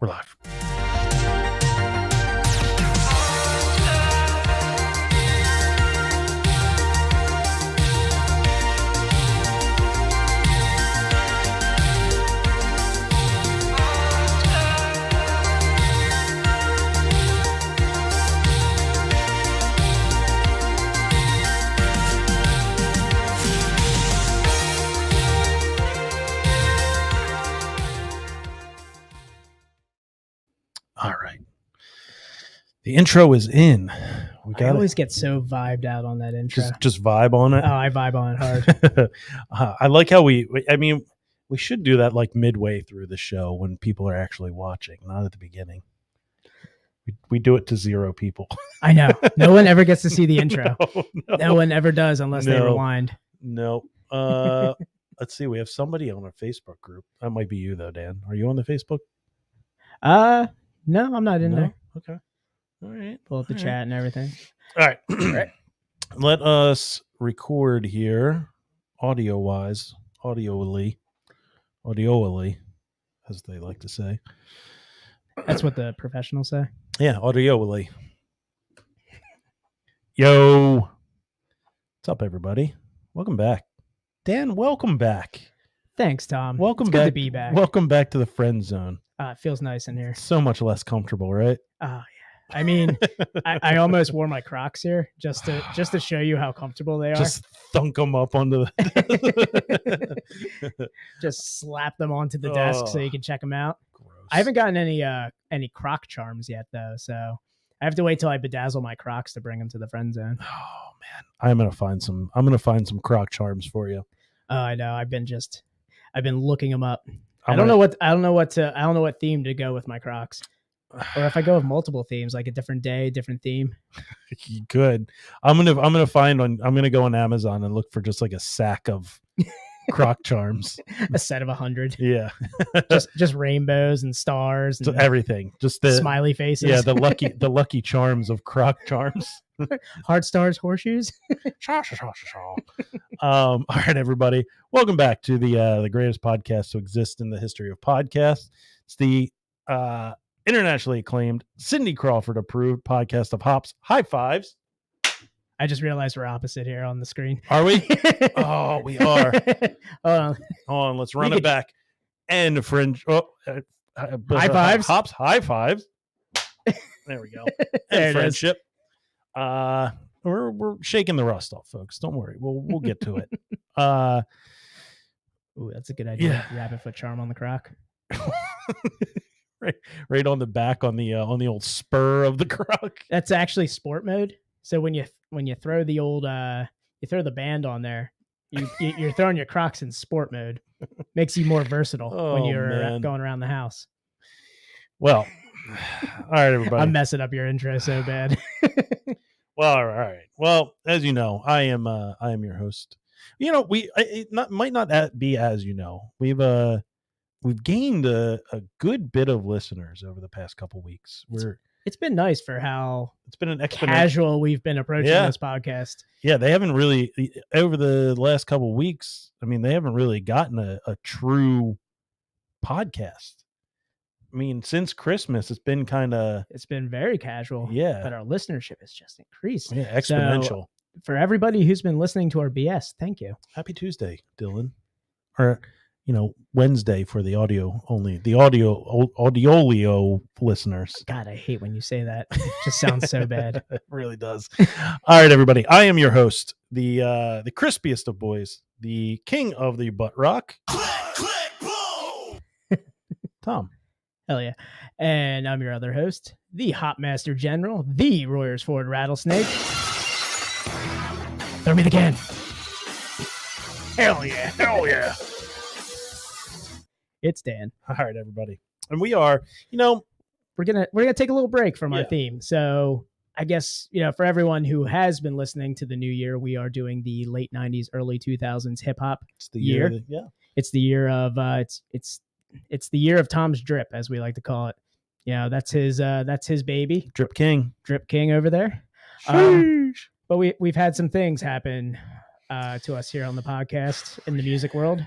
We're live. All right. The intro is in. I always get so vibed out on that intro. Just vibe on it. Oh, I vibe on it hard. I like how we should do that like midway through the show when people are actually watching, not at the beginning. We do it to 0 people. I know. No one ever gets to see the intro. No one ever does unless they rewind. No. Let's see. We have somebody on our Facebook group. That might be you though, Dan. Are you on the Facebook? No, I'm not in there. Okay. All right. Pull up the chat and everything. All right. Let us record here, audio-wise, audioly, as they like to say. That's what the professionals say. Yeah, audioly. Yo. What's up, everybody? Welcome back. Dan, welcome back. Thanks, Tom. Welcome it's back. Good to be back. Welcome back to the friend zone. It feels nice in here. So much less comfortable, right? Oh, yeah. I mean, I almost wore my Crocs here just to show you how comfortable they are. Just thunk them up onto the... Just slap them onto the desk so you can check them out. Gross. I haven't gotten any Croc charms yet, though, so I have to wait till I bedazzle my Crocs to bring them to the friend zone. Oh man, I'm gonna find some Croc charms for you. Oh, I know. I've been looking them up. I don't know what theme to go with my Crocs. Or if I go with multiple themes, like a different day, different theme. You could. I'm gonna go on Amazon and look for just like a sack of Croc charms. A set of 100. Yeah. just rainbows and stars and so everything. Just the smiley faces. Yeah, the lucky charms of Croc charms. Heart stars, horseshoes. All right, everybody. Welcome back to the greatest podcast to exist in the history of podcasts. It's the internationally acclaimed, Cindy Crawford approved podcast of hops. High fives. I just realized we're opposite here on the screen. Are we? Oh, we are. Hold on. Let's run it back. And fringe. High fives. Hops. High fives. There we go. And friendship. We're shaking the rust off, folks. Don't worry. We'll get to it. Ooh, that's a good idea. Yeah. Rabbit foot charm on the Croc. Right on the back on the old spur of the Croc. That's actually sport mode. So when you throw the old you throw the band on there, you're throwing your Crocs in sport mode. Makes you more versatile when you're going around the house. Well, all right, everybody. I'm messing up your intro so bad. Well, all right. Well, as you know, I am your host. You know, might not be as you know. We've gained a good bit of listeners over the past couple weeks. It's been nice for how it's been an casual we've been approaching this podcast. Yeah, they haven't really over the last couple weeks. I mean, they haven't really gotten a true podcast. I mean, since Christmas, it's been very casual. Yeah, but our listenership has just increased. Yeah, exponential. So, for everybody who's been listening to our BS, thank you. Happy Tuesday, Dylan. Or Wednesday for the audiolio listeners. God, I hate when you say that. It just sounds so bad. It really does. All right, everybody. I am your host, the crispiest of boys, the king of the butt rock. Click, boom! Tom. Hell yeah. And I'm your other host, the Hop Master General, the Royersford Rattlesnake. Throw me the can. Hell yeah. Hell yeah. It's Dan. All right, everybody. And we are, we're gonna take a little break from our theme. So I guess, for everyone who has been listening to the new year, we are doing the late 90s, early 2000s hip hop. It's the year. It's the year of it's the year of Tom's drip, as we like to call it. That's his baby. Drip King over there. But we've had some things happen to us here on the podcast in the music world.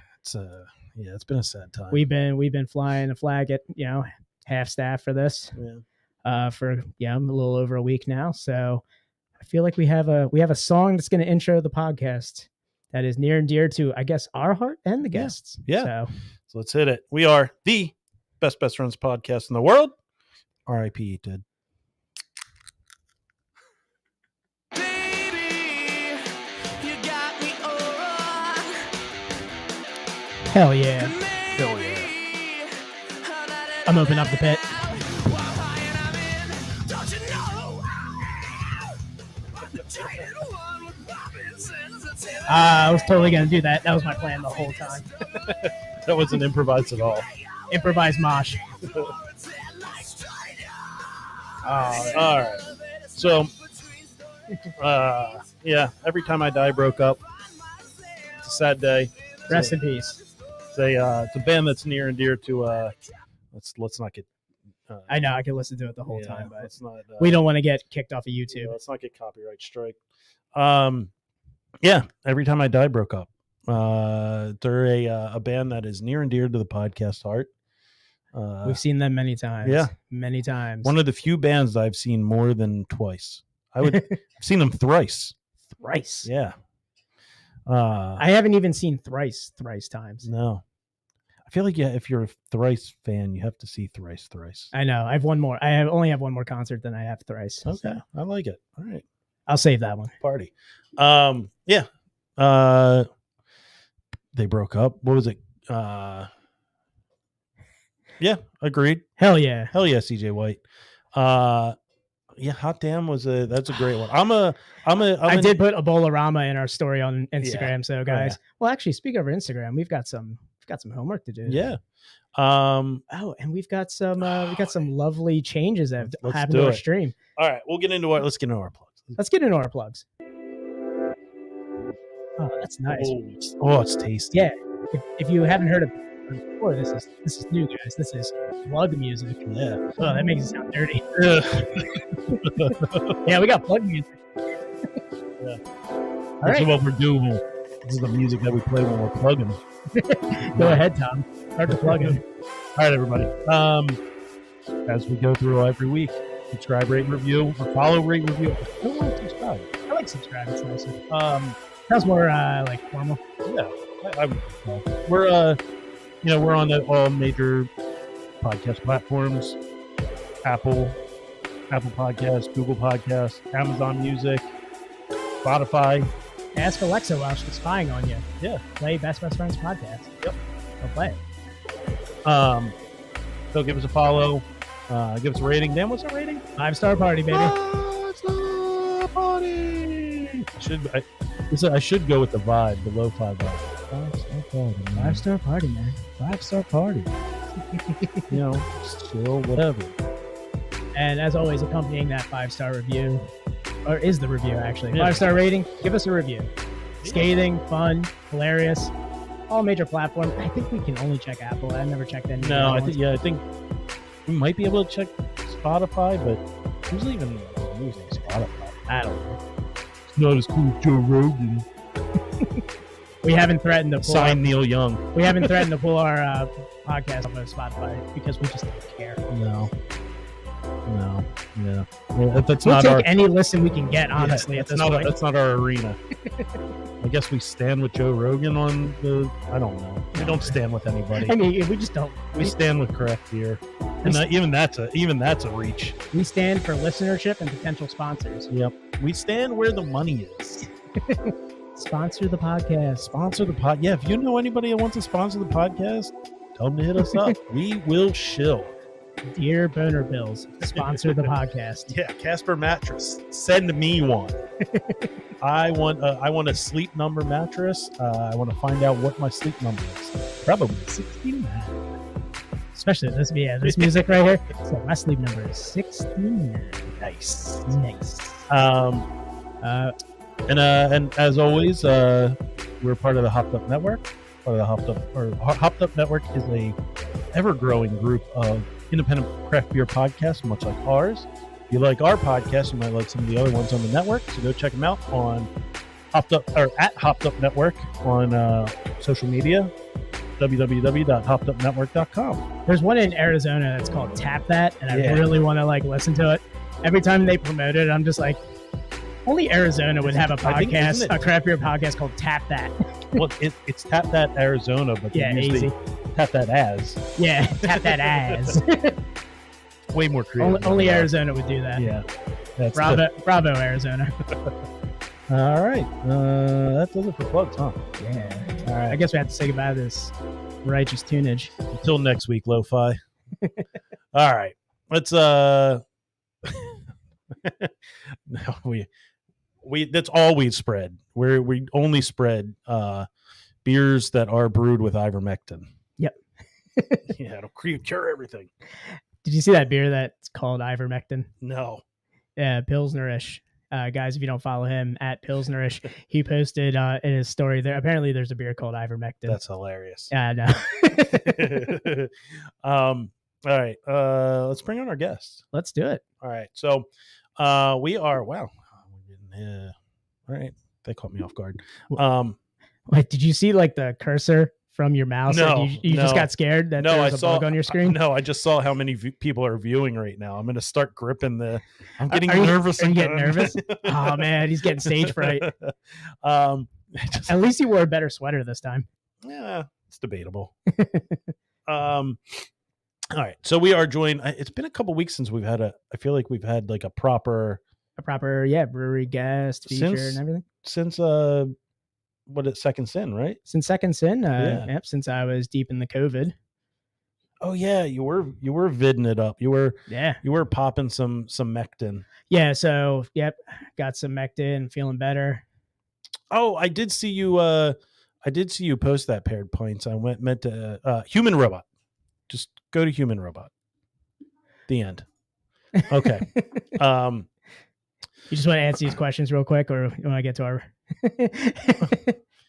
It's been a sad time. We've been flying a flag at half staff for this. Yeah. For a little over a week now. So I feel like we have a song that's going to intro the podcast that is near and dear to, I guess, our heart and the guests. Yeah. So let's hit it. We are the best friends podcast in the world. R.I.P. Ted. Hell yeah. Hell yeah. I'm opening up the pit. I was totally going to do that. That was my plan the whole time. That wasn't improvised at all. Improvised mosh. All right. So, Every Time I Die broke up. It's a sad day. Rest in peace. It's a band that's near and dear to. Let's not get. I know I can listen to it the whole time, but let's not, we don't want to get kicked off of YouTube. Let's not get copyright strike. Every Time I Die broke up. They're a band that is near and dear to the podcast heart. We've seen them many times. Yeah, many times. One of the few bands I've seen more than twice. I've seen them thrice. Thrice. Yeah. I haven't even seen thrice times. No. I feel like if you're a Thrice fan, you have to see Thrice. I know. I have one more. I only have one more concert than I have Thrice. Okay, so. I like it. All right, I'll save that one. Party. They broke up. What was it? Agreed. Hell yeah, CJ White. Hot Damn that's a great one. I did put a Bolorama in our story on Instagram. So guys, well, actually, speaking of our Instagram, we've got some homework to do. Yeah. And we've got some lovely changes that have happened to our stream. All right, let's get into our plugs. Let's get into our plugs. Oh, that's nice. Oh, it's tasty. Yeah. If you haven't heard of it before, this is new, guys. This is plug music. Yeah. Oh, that makes it sound dirty. Yeah, we got plug music. Yeah. This is what we're doing. This is the music that we play when we're plugging. Go ahead, Tom. Start the plug-in. All right, everybody. As we go through every week, subscribe, rate, review, or follow, rate, review. I don't want to subscribe. I like subscribe. It's nice. Sounds more like formal. Yeah, we're we're on all major podcast platforms: Apple Podcasts, Google Podcasts, Amazon Music, Spotify. Ask Alexa while she's spying on you. Yeah. Play Best Friends podcast. Yep. Go play it. So give us a follow. Give us a rating. Dan, what's our rating? 5-star party, baby. 5-star party. I should go with the vibe, the lo-fi vibe. 5-star party. 5-star party, man. 5-star party. Still whatever. And as always, accompanying that 5-star review, or is the review actually, yeah. 5-star rating, give us a review. Scathing, fun, hilarious, all major platforms. I think we can only check Apple. I've never checked any. No, I think we might be able to check Spotify, but who's even using Spotify? I don't know. It's not as cool as Joe Rogan. We haven't threatened to pull sign Neil Young. We haven't threatened to pull our podcast off of Spotify because we just don't care. No. Yeah. That's we'll take any listen we can get, honestly. At this point, that's not our arena. I guess we stand with Joe Rogan on the. I don't know. We don't stand with anybody. I mean, we just don't. We stand with craft beer, and even that's a reach. We stand for listenership and potential sponsors. Yep. We stand where the money is. Sponsor the podcast. Sponsor the pod. Yeah. If you know anybody that wants to sponsor the podcast, tell them to hit us up. We will shill. Dear Boner Bills, sponsor the podcast. Yeah, Casper Mattress, send me one. I want a sleep number mattress. I want to find out what my sleep number is. Probably 69. Especially this music right here. So my sleep number is 69. Nice. And as always, we're part of the Hopped Up Network. Hopped Up Network is a ever-growing group of independent craft beer podcasts, much like ours. If you like our podcast, you might like some of the other ones on the network. So go check them out on at Hopped Up Network on social media, www.hoppedupnetwork.com. There's one in Arizona that's called Tap That, and I really want to like listen to it. Every time they promote it, I'm just like, only Arizona would have a podcast, a craft beer podcast called Tap That. Well, it's Tap That Arizona, but easy. Tap That As. Yeah, Tap That As. Way more creative. Only Arizona would do that. Yeah. Bravo, Arizona. All right. That does it for plugs, huh? Yeah. All right. I guess we have to say goodbye to this righteous tunage. Until next week, Lo-Fi. All right. Let's no, we that's all we spread. We only spread beers that are brewed with ivermectin. Yep. Yeah, it'll cure everything. Did you see that beer that's called ivermectin? No. Yeah, Pilsnerish. Guys, if you don't follow him at Pilsnerish, he posted in his story there. Apparently, there's a beer called ivermectin. That's hilarious. Yeah, I know. All right. Let's bring on our guests. Let's do it. All right. So we are all right. They caught me off guard. Wait, did you see like the cursor from your mouse? No, you just got scared that there was a bug on your screen? No, I just saw how many people are viewing right now. I'm going to start gripping I'm getting nervous. Are you getting nervous? Oh man, he's getting stage fright. At least he wore a better sweater this time. Yeah, it's debatable. All right, so we are joined. It's been a couple weeks since we've had I feel like we've had like a proper brewery guest feature and everything since Second Sin, right? Since Second Sin, yep. Since I was deep in the COVID. Oh yeah, you were vidding it up. You were popping some Mectin. Yeah, so yep, got some Mectin, feeling better. Oh, I did see you. I did see you post that paired pints. I meant to Human Robot. Just go to Human Robot. The end. Okay. You just want to answer these questions real quick, or you want to get to our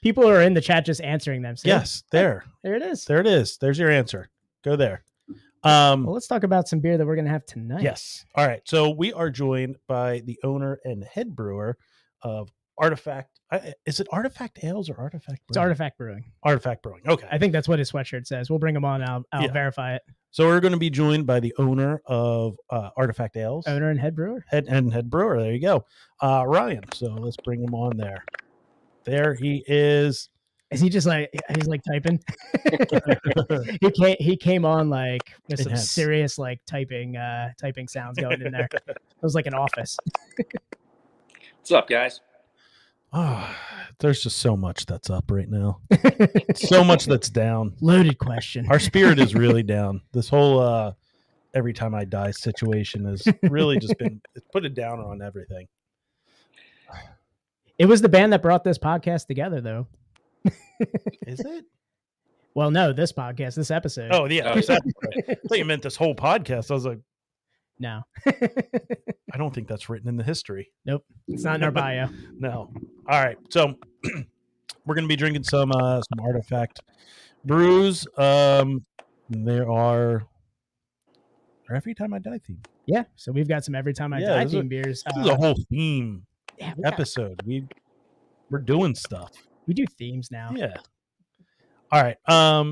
people are in the chat just answering them. So yes, there it is. There it is. There's your answer. Go there. Well, let's talk about some beer that we're going to have tonight. Yes. All right. So we are joined by the owner and head brewer of Artifact. Is it Artifact Ales or Artifact Brewing? It's Artifact Brewing. Artifact Brewing. Okay. I think that's what his sweatshirt says. We'll bring him on. I'll verify it. So we're going to be joined by the owner of Artifact Ales. Owner and head brewer. Head brewer. There you go. Ryan. So let's bring him on there. There he is. Is he just like, he's like typing? he came on like with some serious like typing sounds going in there. It was like an office. What's up, guys? Oh, there's just so much that's up right now. So much that's down. Loaded question. Our spirit is really down. This whole every time I die situation has really just it's put a downer on everything. It was the band that brought this podcast together, though. Is it? Well, no, this podcast, this episode. Oh, yeah. I thought you meant this whole podcast. I was like, no. I don't think that's written in the history. Nope. It's not in our bio. No. All right. So we're going to be drinking some Artifact brews. There are Every Time I Die theme. Yeah. So we've got some Every Time I Die theme beers. This is a whole theme episode. We're doing stuff. We do themes now. Yeah. All right.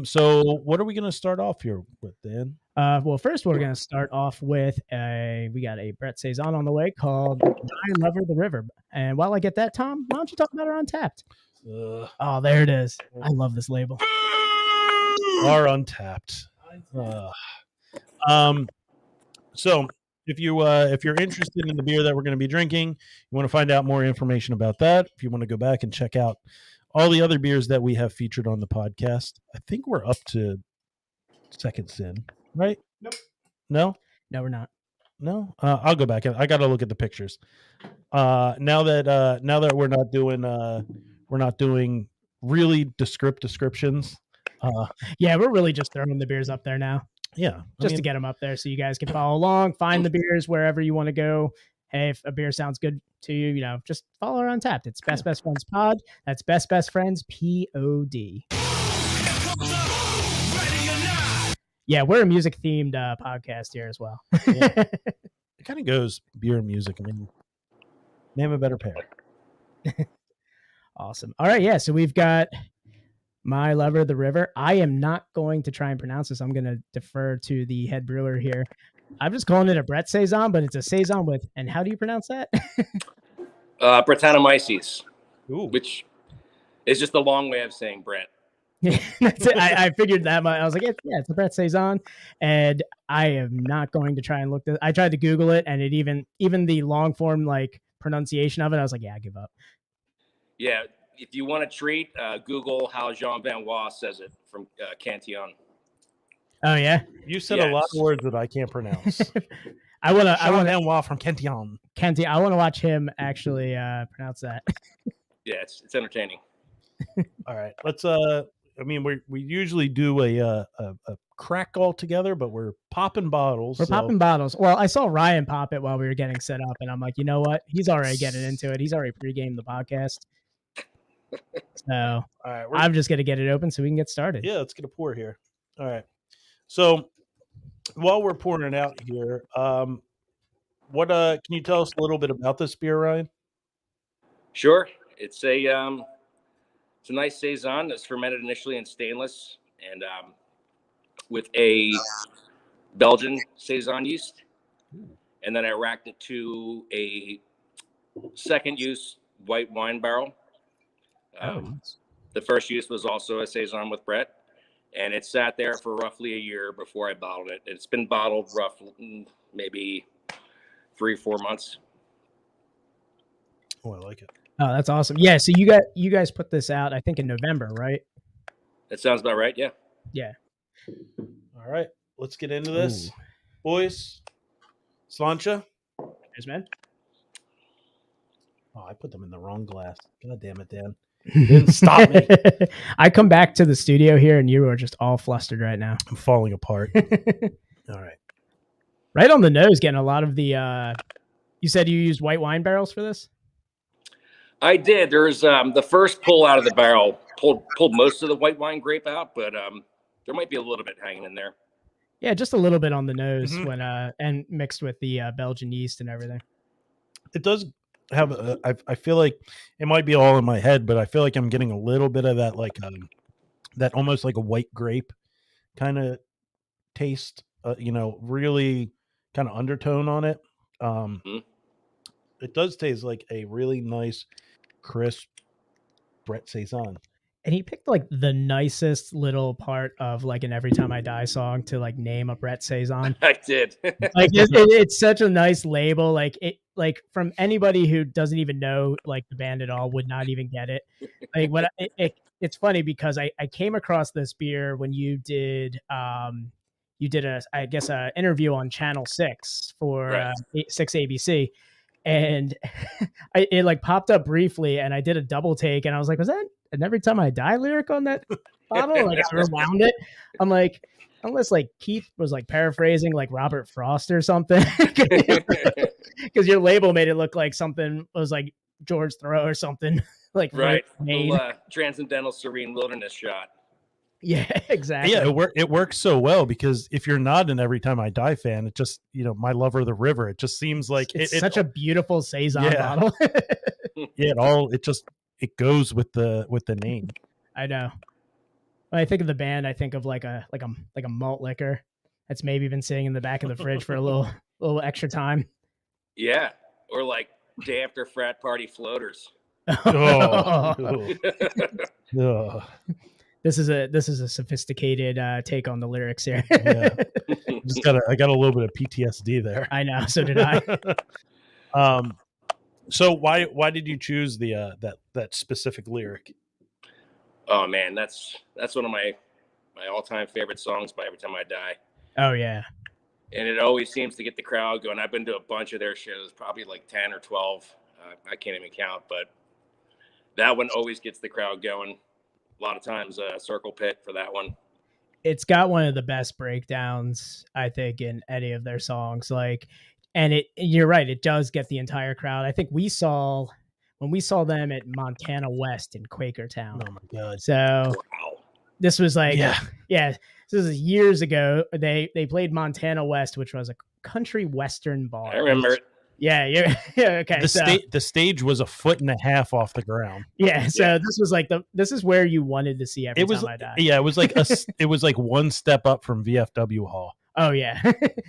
So what are we going to start off here with, Dan? Well, first we're going to start off with we got a Brett Saison on the way called I Love Her the River. And while I get that, Tom, why don't you talk about our Untapped? Oh, there it is. I love this label. Our Untapped. So if you're interested in the beer that we're going to be drinking, you want to find out more information about that. If you want to go back and check out all the other beers that we have featured on the podcast, I think we're up to Second Sin, right? Nope. No, we're not. No, I'll go back and I got to look at the pictures. Now that we're not doing really descriptions. Yeah, we're really just throwing the beers up there now. Yeah, to get them up there so you guys can follow along, find the beers wherever you want to go. Hey, if a beer sounds good to you, just follow her on Untapped. It's Best Friends Pod. That's Best Friends POD. Yeah, we're a music themed podcast here as well. Yeah. It kind of goes beer and music. I mean, name a better pair. Awesome. All right, yeah. So we've got My Lover the River. I am not going to try and pronounce this. I'm going to defer to the head brewer here. I'm just calling it a Brett Saison, but it's a Saison with, and how do you pronounce that? Brettanomyces, Ooh. which is just a long way of saying Brett. That's it. I figured that much. I was like, yeah, it's a Brett Saison, and I am not going to try and look this. I tried to Google it, and it even the long form like pronunciation of it, I was like, yeah, I give up. Yeah, if you want a treat, Google how Jean Benoit says it from Cantillon. Oh yeah, you said a lot of words that I can't pronounce. I want Benoit from Cantillon. I want to watch him actually pronounce that. Yeah, it's entertaining. All right, let's. I mean, we usually do a crack all together, but we're popping bottles. We're popping bottles. Well, I saw Ryan pop it while we were getting set up, and I'm like, you know what? He's already getting into it. He's already pre-gamed the podcast. So all right, I'm just gonna get it open so we can get started. Yeah, let's get a pour here. All right. So while we're pouring it out here, what can you tell us a little bit about this beer, Ryan? Sure. It's a nice Saison that's fermented initially in stainless and with a Belgian Saison yeast. And then I racked it to a second use white wine barrel. The first use was also a Saison with Brett, and it sat there for roughly a year before I bottled it. It's been bottled roughly maybe 3-4 months. Oh, I like it. Oh, that's awesome. Yeah, so you guys put this out, I think, in November, right? That sounds about right, yeah. Yeah. All right, let's get into this. Boys, Slancha. Cheers, man. Oh, I put them in the wrong glass. God damn it, Dan. You didn't stop me. I come back to the studio here and you are just all flustered right now. I'm falling apart. All right. Right on the nose, getting a lot of the you said you used white wine barrels for this? I did. There's the first pull out of the barrel pulled most of the white wine grape out, but there might be a little bit hanging in there. Yeah, just a little bit on the nose when and mixed with the Belgian yeast and everything. It does have I feel like it might be all in my head, but I feel like I'm getting a little bit of that like that almost like a white grape kind of taste, really kind of undertone on it. It does taste like a really nice crisp Brett Saison. And he picked like the nicest little part of like an Every Time I Die song to like name a Brett Saison. I did. Like it's such a nice label. Like it, like from anybody who doesn't even know like the band at all would not even get it. Like what it's funny because I came across this beer when you did a interview on Channel 6 for 6 ABC. And it like popped up briefly and I did a double take and I was like, was that an Every Time I Die lyric on that bottle? Like I rewound it. I'm like, unless like Keith was like paraphrasing like Robert Frost or something, because your label made it look like something was like George Thoreau or something. Like right. Transcendental serene wilderness shot. Yeah, exactly. Yeah, it works so well because if you're not an Every Time I Die fan, it just, My Lover the River, it just seems like it's such a beautiful Saison bottle. Yeah, it goes with the name. I know. When I think of the band, I think of like a malt liquor that's maybe been sitting in the back of the fridge for a little extra time. Yeah, or like day after frat party floaters. Oh. This is a sophisticated take on the lyrics here. Yeah. I got a little bit of PTSD there. I know, so did I. So why did you choose the that specific lyric? Oh man, that's one of my all-time favorite songs by Every Time I Die. Oh yeah. And it always seems to get the crowd going. I've been to a bunch of their shows, probably like 10 or 12. I can't even count, but that one always gets the crowd going. A lot of times circle pit for that one. It's got one of the best breakdowns, I think, in any of their songs. Like, and you're right, it does get the entire crowd. I think when we saw them at Montana West in Quakertown. Oh my God. So this was like, this was years ago. They played Montana West, which was a country western bar. I remember it. Yeah, okay. The stage was a foot and a half off the ground. Yeah, so this was like this is where you wanted to see every time I die. Yeah, it was like it was like one step up from VFW Hall. Oh yeah,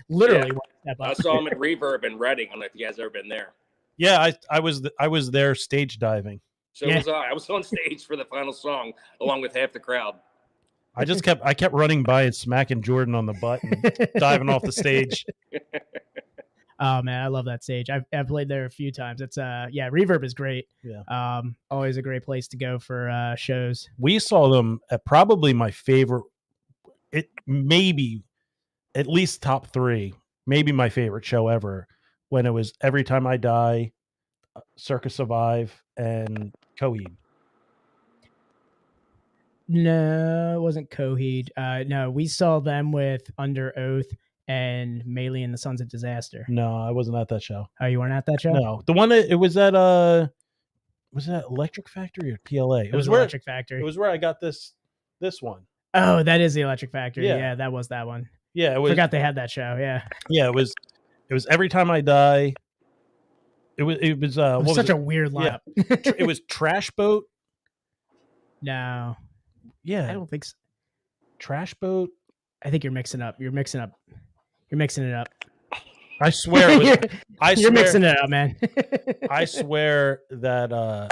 literally one step up. I saw him at Reverb in Reading. I don't know if you guys ever been there. Yeah, I was there stage diving. So was I. I was on stage for the final song along with half the crowd. I kept running by and smacking Jordan on the butt and diving off the stage. Oh man, I love that stage. I've played there a few times. It's Reverb is great. Yeah. Always a great place to go for shows. We saw them at probably my favorite. It maybe at least top 3, maybe my favorite show ever, when it was Every Time I Die, Circus Survive, and Coheed. No, it wasn't Coheed. No, we saw them with Under Oath and Melee and the Sons of Disaster. No, I wasn't at that show. Oh, you weren't at that show? No, the one that it was at was that Electric Factory or PLA? It was Electric Factory. It was where I got this one. Oh, that is the Electric Factory. Yeah, that was that one. Yeah, it was. Forgot they had that show. Yeah. Yeah, it was Every Time I Die. It was such a weird lineup. Yeah. It was Trash Boat. No. Yeah. I don't think so. Trash Boat. I think you're mixing it up. I swear it was, you're mixing it up, man. I swear that that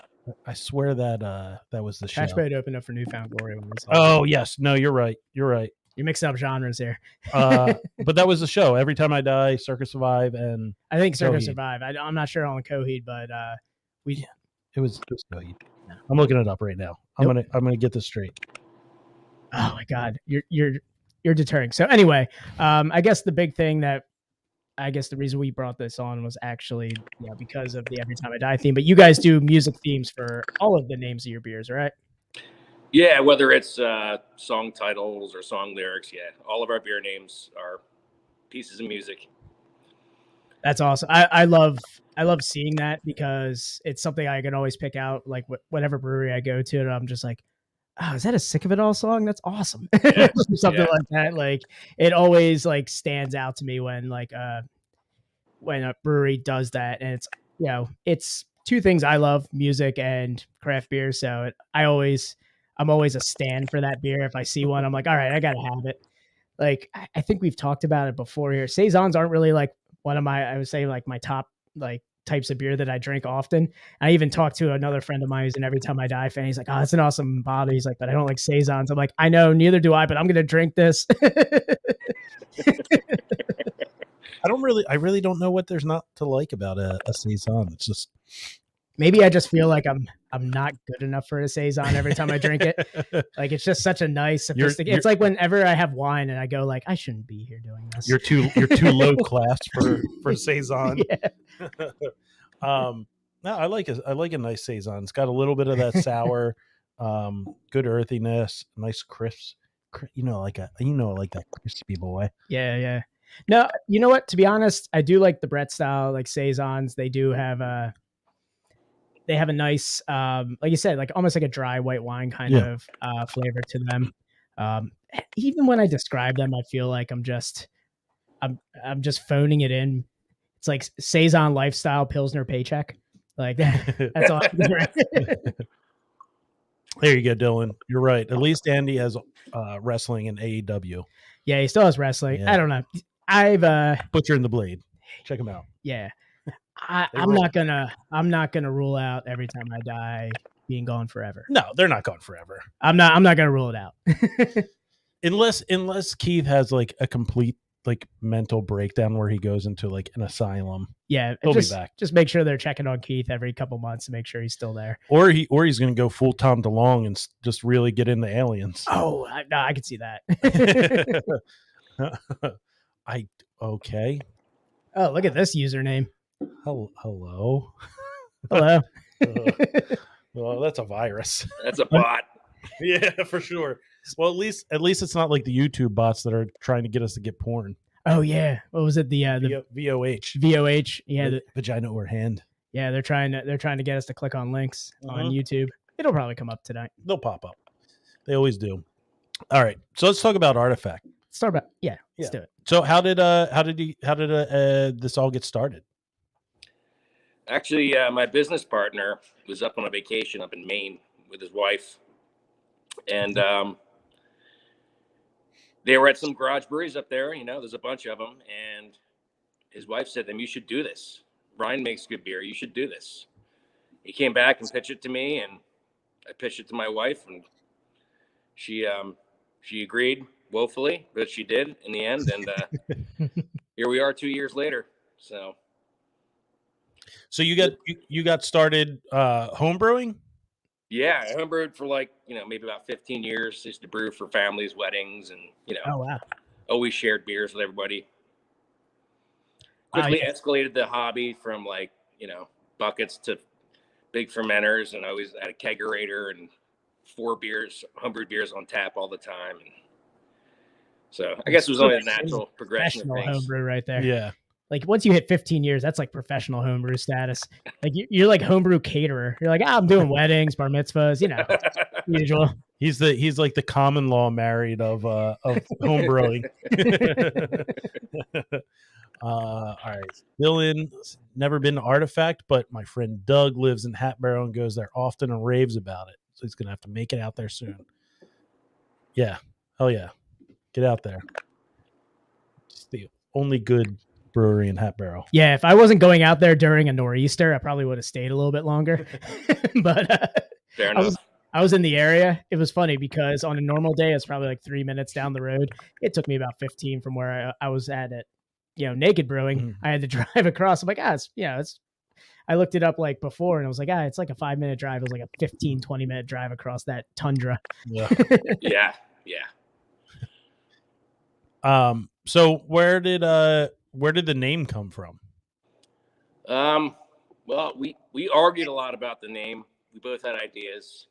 was the show. Trash Boat opened up for Newfound Glory. Oh yes. No, you're right. You're mixing up genres here. But that was the show. Every Time I Die, Circus Survive, and I think Circus Survive. I'm not sure on Coheed, but it was Coheed. No. I'm looking it up right now. I'm gonna get this straight. Oh my God, you're deterring. So anyway, I guess the big thing the reason we brought this on was actually because of the Every Time I Die theme. But you guys do music themes for all of the names of your beers, right? Yeah, whether it's song titles or song lyrics, all of our beer names are pieces of music. That's awesome. I love seeing that because it's something I can always pick out. Like whatever brewery I go to, and I'm just like, oh, is that a Sick of It All song? That's awesome. Yeah. Something like that. Like it always like stands out to me when when a brewery does that, and it's two things I love: music and craft beer. So I'm always a stand for that beer. If I see one, I'm like, all right, I gotta have it. Like I think we've talked about it before here. Saisons aren't really like one of my top like types of beer that I drink often. I even talked to another friend of mine who's an Every Time I Die fan. He's like, oh, it's an awesome bottle. He's like, but I don't like Saisons. I'm like, I know, neither do I, but I'm gonna drink this. I really don't know what there's not to like about a Saison. It's just maybe I just feel like I'm not good enough for a Saison every time I drink it. Like it's just such a nice, sophisticated. It's like whenever I have wine and I go like, I shouldn't be here doing this. You're too low class for Saison. Yeah. No, I like a nice Saison. It's got a little bit of that sour, good earthiness, nice crisp. Like that crispy boy. Yeah. No, you know what? To be honest, I do like the Brett style, like Saisons. They do have a nice, like you said, like almost like a dry white wine kind of flavor to them. Even when I describe them, I feel like I'm just phoning it in. It's like Saison lifestyle Pilsner paycheck. Like that's all. There you go, Dylan. You're right. At least Andy has wrestling in AEW. Yeah, he still has wrestling. Yeah. I don't know. I've Butcher and the Blade. Check him out. Yeah. I'm not gonna rule out Every Time I Die being gone forever. No, they're not gone forever. I'm not gonna rule it out. unless Keith has like a complete like mental breakdown where he goes into like an asylum. Yeah, he'll be back. Just make sure they're checking on Keith every couple months to make sure he's still there. Or he's gonna go full Tom DeLonge and just really get into aliens. Oh, I could see that. Okay. Oh, look at this username. Hello. Well, that's a virus. That's a bot. Yeah, for sure. Well, at least it's not like the YouTube bots that are trying to get us to get porn. Oh yeah, what was it? The VOH. VOH. Yeah, vagina or hand. Yeah, they're trying to get us to click on links on YouTube. It'll probably come up tonight. They'll pop up. They always do. All right, so let's talk about Artifact. Let's do it. So how did this all get started? Actually, my business partner was up on a vacation up in Maine with his wife, and they were at some garage breweries up there. There's a bunch of them, and his wife said to him, "You should do this. Brian makes good beer. You should do this." He came back and pitched it to me, and I pitched it to my wife, and she agreed woefully, but she did in the end, and here we are 2 years later. So you got started home brewing? Yeah, I homebrewed for maybe about 15 years. I used to brew for families, weddings, and Oh wow. always shared beers with everybody. Quickly escalated the hobby from buckets to big fermenters, and I always had a kegerator and 4 beers, homebrewed beers on tap all the time. And so I guess it was only the natural progression of things. Homebrew right there. Yeah. Like once you hit 15 years, that's like professional homebrew status. Like you're like homebrew caterer. You're like, I'm doing weddings, bar mitzvahs, usual. He's like the common law married of home brewing. All right. Dylan's never been to Artifact, but my friend Doug lives in Hatboro and goes there often and raves about it. So he's gonna have to make it out there soon. Yeah. Oh yeah. Get out there. It's the only good brewery in Hatboro. Yeah, if I wasn't going out there during a nor'easter, I probably would have stayed a little bit longer. But fair enough. I was in the area. It was funny because on a normal day, it's probably like 3 minutes down the road. It took me about 15 from where I was at Naked Brewing. Mm-hmm. I had to drive across. I'm like, I looked it up like before and I was like, it's like a 5-minute drive. It was like a 15-20 minute drive across that tundra. Yeah. Yeah. So where did the name come from? Well, we argued a lot about the name. We both had ideas,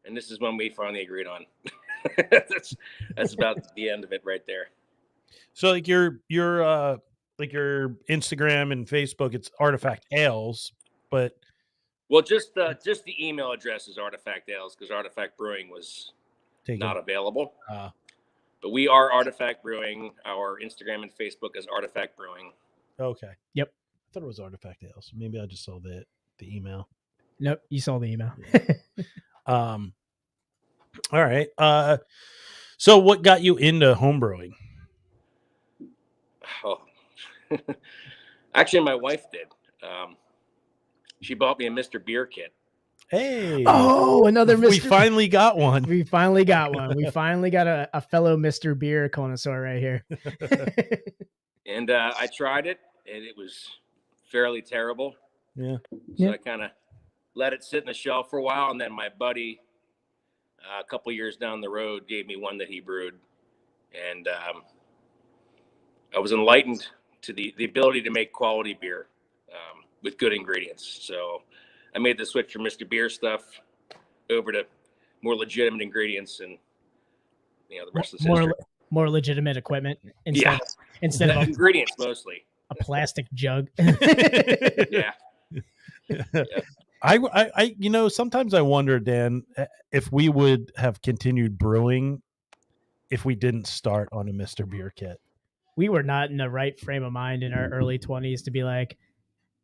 and this is when we finally agreed on. That's about the end of it right there. So like your Instagram and Facebook, it's Artifact Ales, but just the email address is Artifact Ales because Artifact Brewing was not available. But we are Artifact Brewing. Our Instagram and Facebook is Artifact Brewing. Okay. Yep. I thought it was Artifact Ales. Maybe I just saw the email. Nope, you saw the email. All right. So what got you into homebrewing? Oh, actually, my wife did. She bought me a Mr. Beer kit. Hey. Oh, another Mr. We finally got one. We finally got one. We finally got a fellow Mr. Beer connoisseur right here. And I tried it, and it was fairly terrible. Yeah. So I kind of let it sit in the shelf for a while, and then my buddy, a couple years down the road, gave me one that he brewed, and I was enlightened to the ability to make quality beer with good ingredients. So I made the switch from Mr. Beer stuff over to more legitimate ingredients, and the rest is history. More legitimate equipment instead of ingredients mostly. A plastic jug. Yeah. I sometimes I wonder, Dan, if we would have continued brewing if we didn't start on a Mr. Beer kit. We were not in the right frame of mind in our early 20s to be like,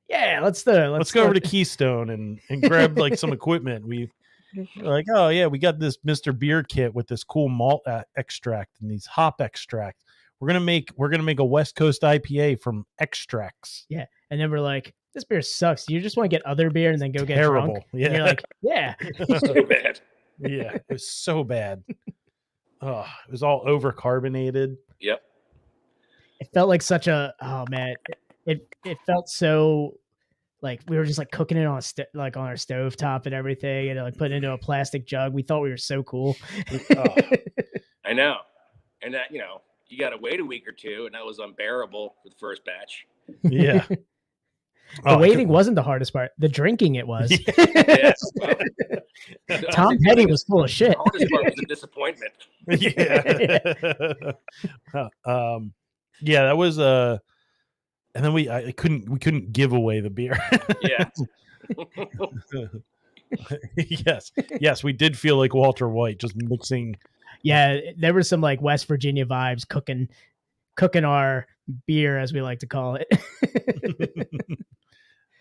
yeah, let's go over to Keystone and grab like some equipment. We were like, oh yeah, we got this Mr. Beer kit with this cool malt extract and these hop extracts. We're gonna make a West Coast IPA from extracts. Yeah, and then we're like, this beer sucks. You just want to get other beer and then go get drunk. Yeah, and you're like, yeah, so bad. Yeah, it was so bad. Oh, it was all over carbonated. Yep. It felt like such a it felt so like we were just like cooking it on on our stovetop and everything, and like put it into a plastic jug. We thought we were so cool. I know, and that you got to wait a week or two, and that was unbearable for the first batch. Yeah. The waiting wasn't the hardest part. The drinking it was. Yes. Well, Tom Petty was full of shit. The hardest part was the disappointment. Yeah. Yeah, that was and then we couldn't give away the beer. Yeah. Yes, we did feel like Walter White, just mixing. Yeah, there were some like West Virginia vibes cooking our beer, as we like to call it.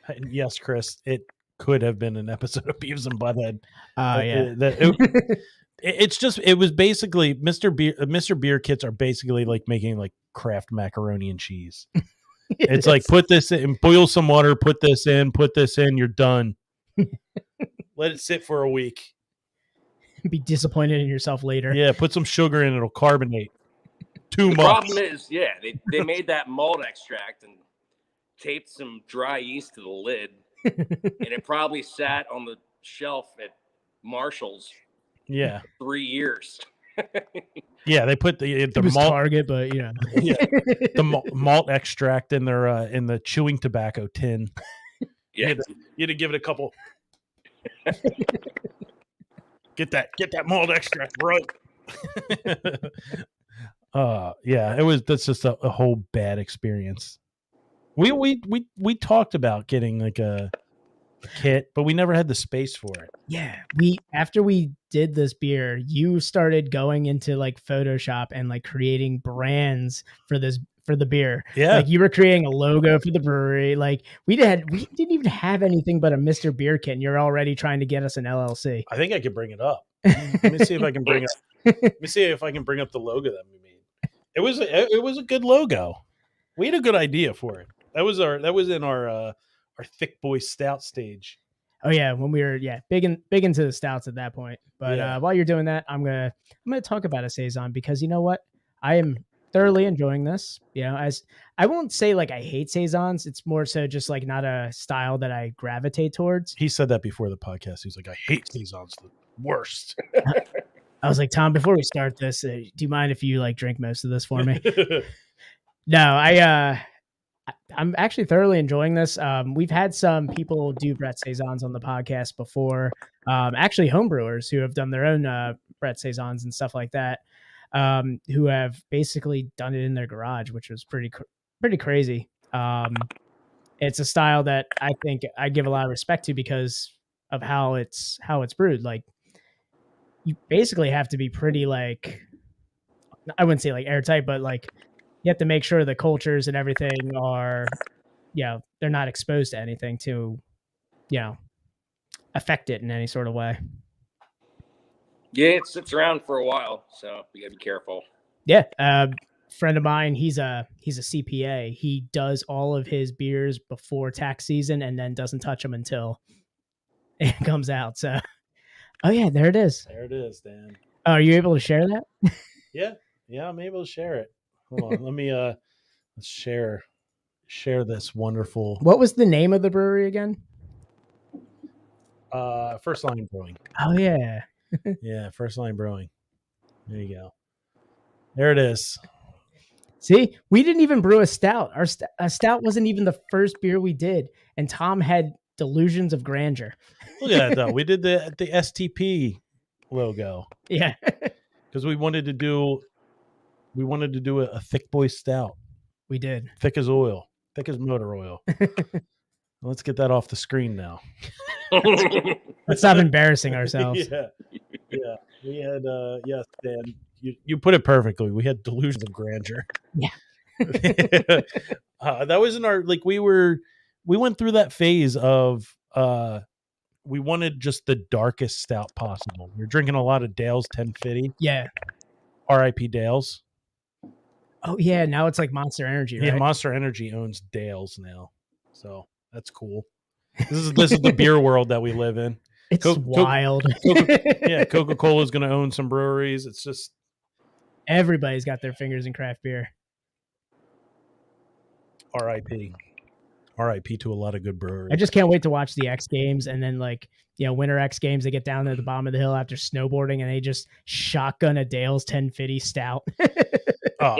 And yes, Chris, it could have been an episode of Beavis and Butthead. Yeah. It's just, it was basically Mr. Beer kits are basically like making like Kraft macaroni and cheese. It's like, put this in, boil some water, put this in, you're done. Let it sit for a week. Be disappointed in yourself later. Yeah, put some sugar in, it'll carbonate. Too much. The problem is, yeah, they made that malt extract and taped some dry yeast to the lid, and it probably sat on the shelf at Marshall's. Yeah, 3 years. Yeah, they put the malt Target, but yeah, the malt extract in their in the chewing tobacco tin. Yeah, you had to give it a couple. Get that malt extract right. Yeah, that's just a whole bad experience. We talked about getting like a kit, but we never had the space for it. Yeah, after we did this beer, you started going into like Photoshop and like creating brands for the beer. Yeah, like you were creating a logo for the brewery. Like we didn't even have anything but a Mr. Beer kit, and you're already trying to get us an LLC. I think I could bring it up. Let me see if I can bring up. Let me see if I can bring up the logo that we made. It was a good logo. We had a good idea for it. That was in our thick boy stout stage. Oh yeah, when we were big into the stouts at that point. But while you're doing that, I'm gonna talk about a saison, because you know what, I am thoroughly enjoying this. You know, as I won't say like I hate saisons. It's more so just like not a style that I gravitate towards. He said that before the podcast. He's like, I hate saisons, the worst. I was like, Tom, before we start this, do you mind if you like drink most of this for me? No, I'm actually thoroughly enjoying this. We've had some people do Brett Saisons on the podcast before, actually homebrewers who have done their own Brett Saisons and stuff like that, who have basically done it in their garage, which was pretty crazy. It's a style that I think I give a lot of respect to because of how it's brewed. Like, you basically have to be pretty, like, I wouldn't say like airtight, but like you have to make sure the cultures and everything are, they're not exposed to anything to, affect it in any sort of way. Yeah, it sits around for a while, so you gotta be careful. Yeah. Friend of mine, he's a CPA. He does all of his beers before tax season and then doesn't touch them until it comes out. So, oh yeah, there it is. There it is, Dan. Oh, are you able to share that? Yeah, I'm able to share it. Hold on, let me let's share this wonderful. What was the name of the brewery again? First Line Brewing. Oh yeah. Yeah, First Line Brewing. There you go. There it is. See, we didn't even brew a stout. A stout wasn't even the first beer we did, and Tom had delusions of grandeur. Look at that though. We did the STP logo. Yeah. Because we wanted to do a thick boy stout. We did. Thick as oil. Thick as motor oil. Let's get that off the screen now. Let's stop embarrassing ourselves. Yeah. We had yes, Dan. You put it perfectly. We had delusions of grandeur. Yeah. That was in our, like, we went through that phase of we wanted just the darkest stout possible. We were drinking a lot of Dale's 1050. Yeah. R.I.P. Dale's. Oh yeah, now it's like Monster Energy, right? Yeah, Monster Energy owns Dale's now. So that's cool. This is the beer world that we live in. It's wild. Coca-Cola is going to own some breweries. It's just everybody's got their fingers in craft beer. R.I.P. R.I.P. to a lot of good breweries. I just can't wait to watch the X Games, and then like, Winter X Games, they get down to the bottom of the hill after snowboarding and they just shotgun a Dale's 1050 stout. Oh,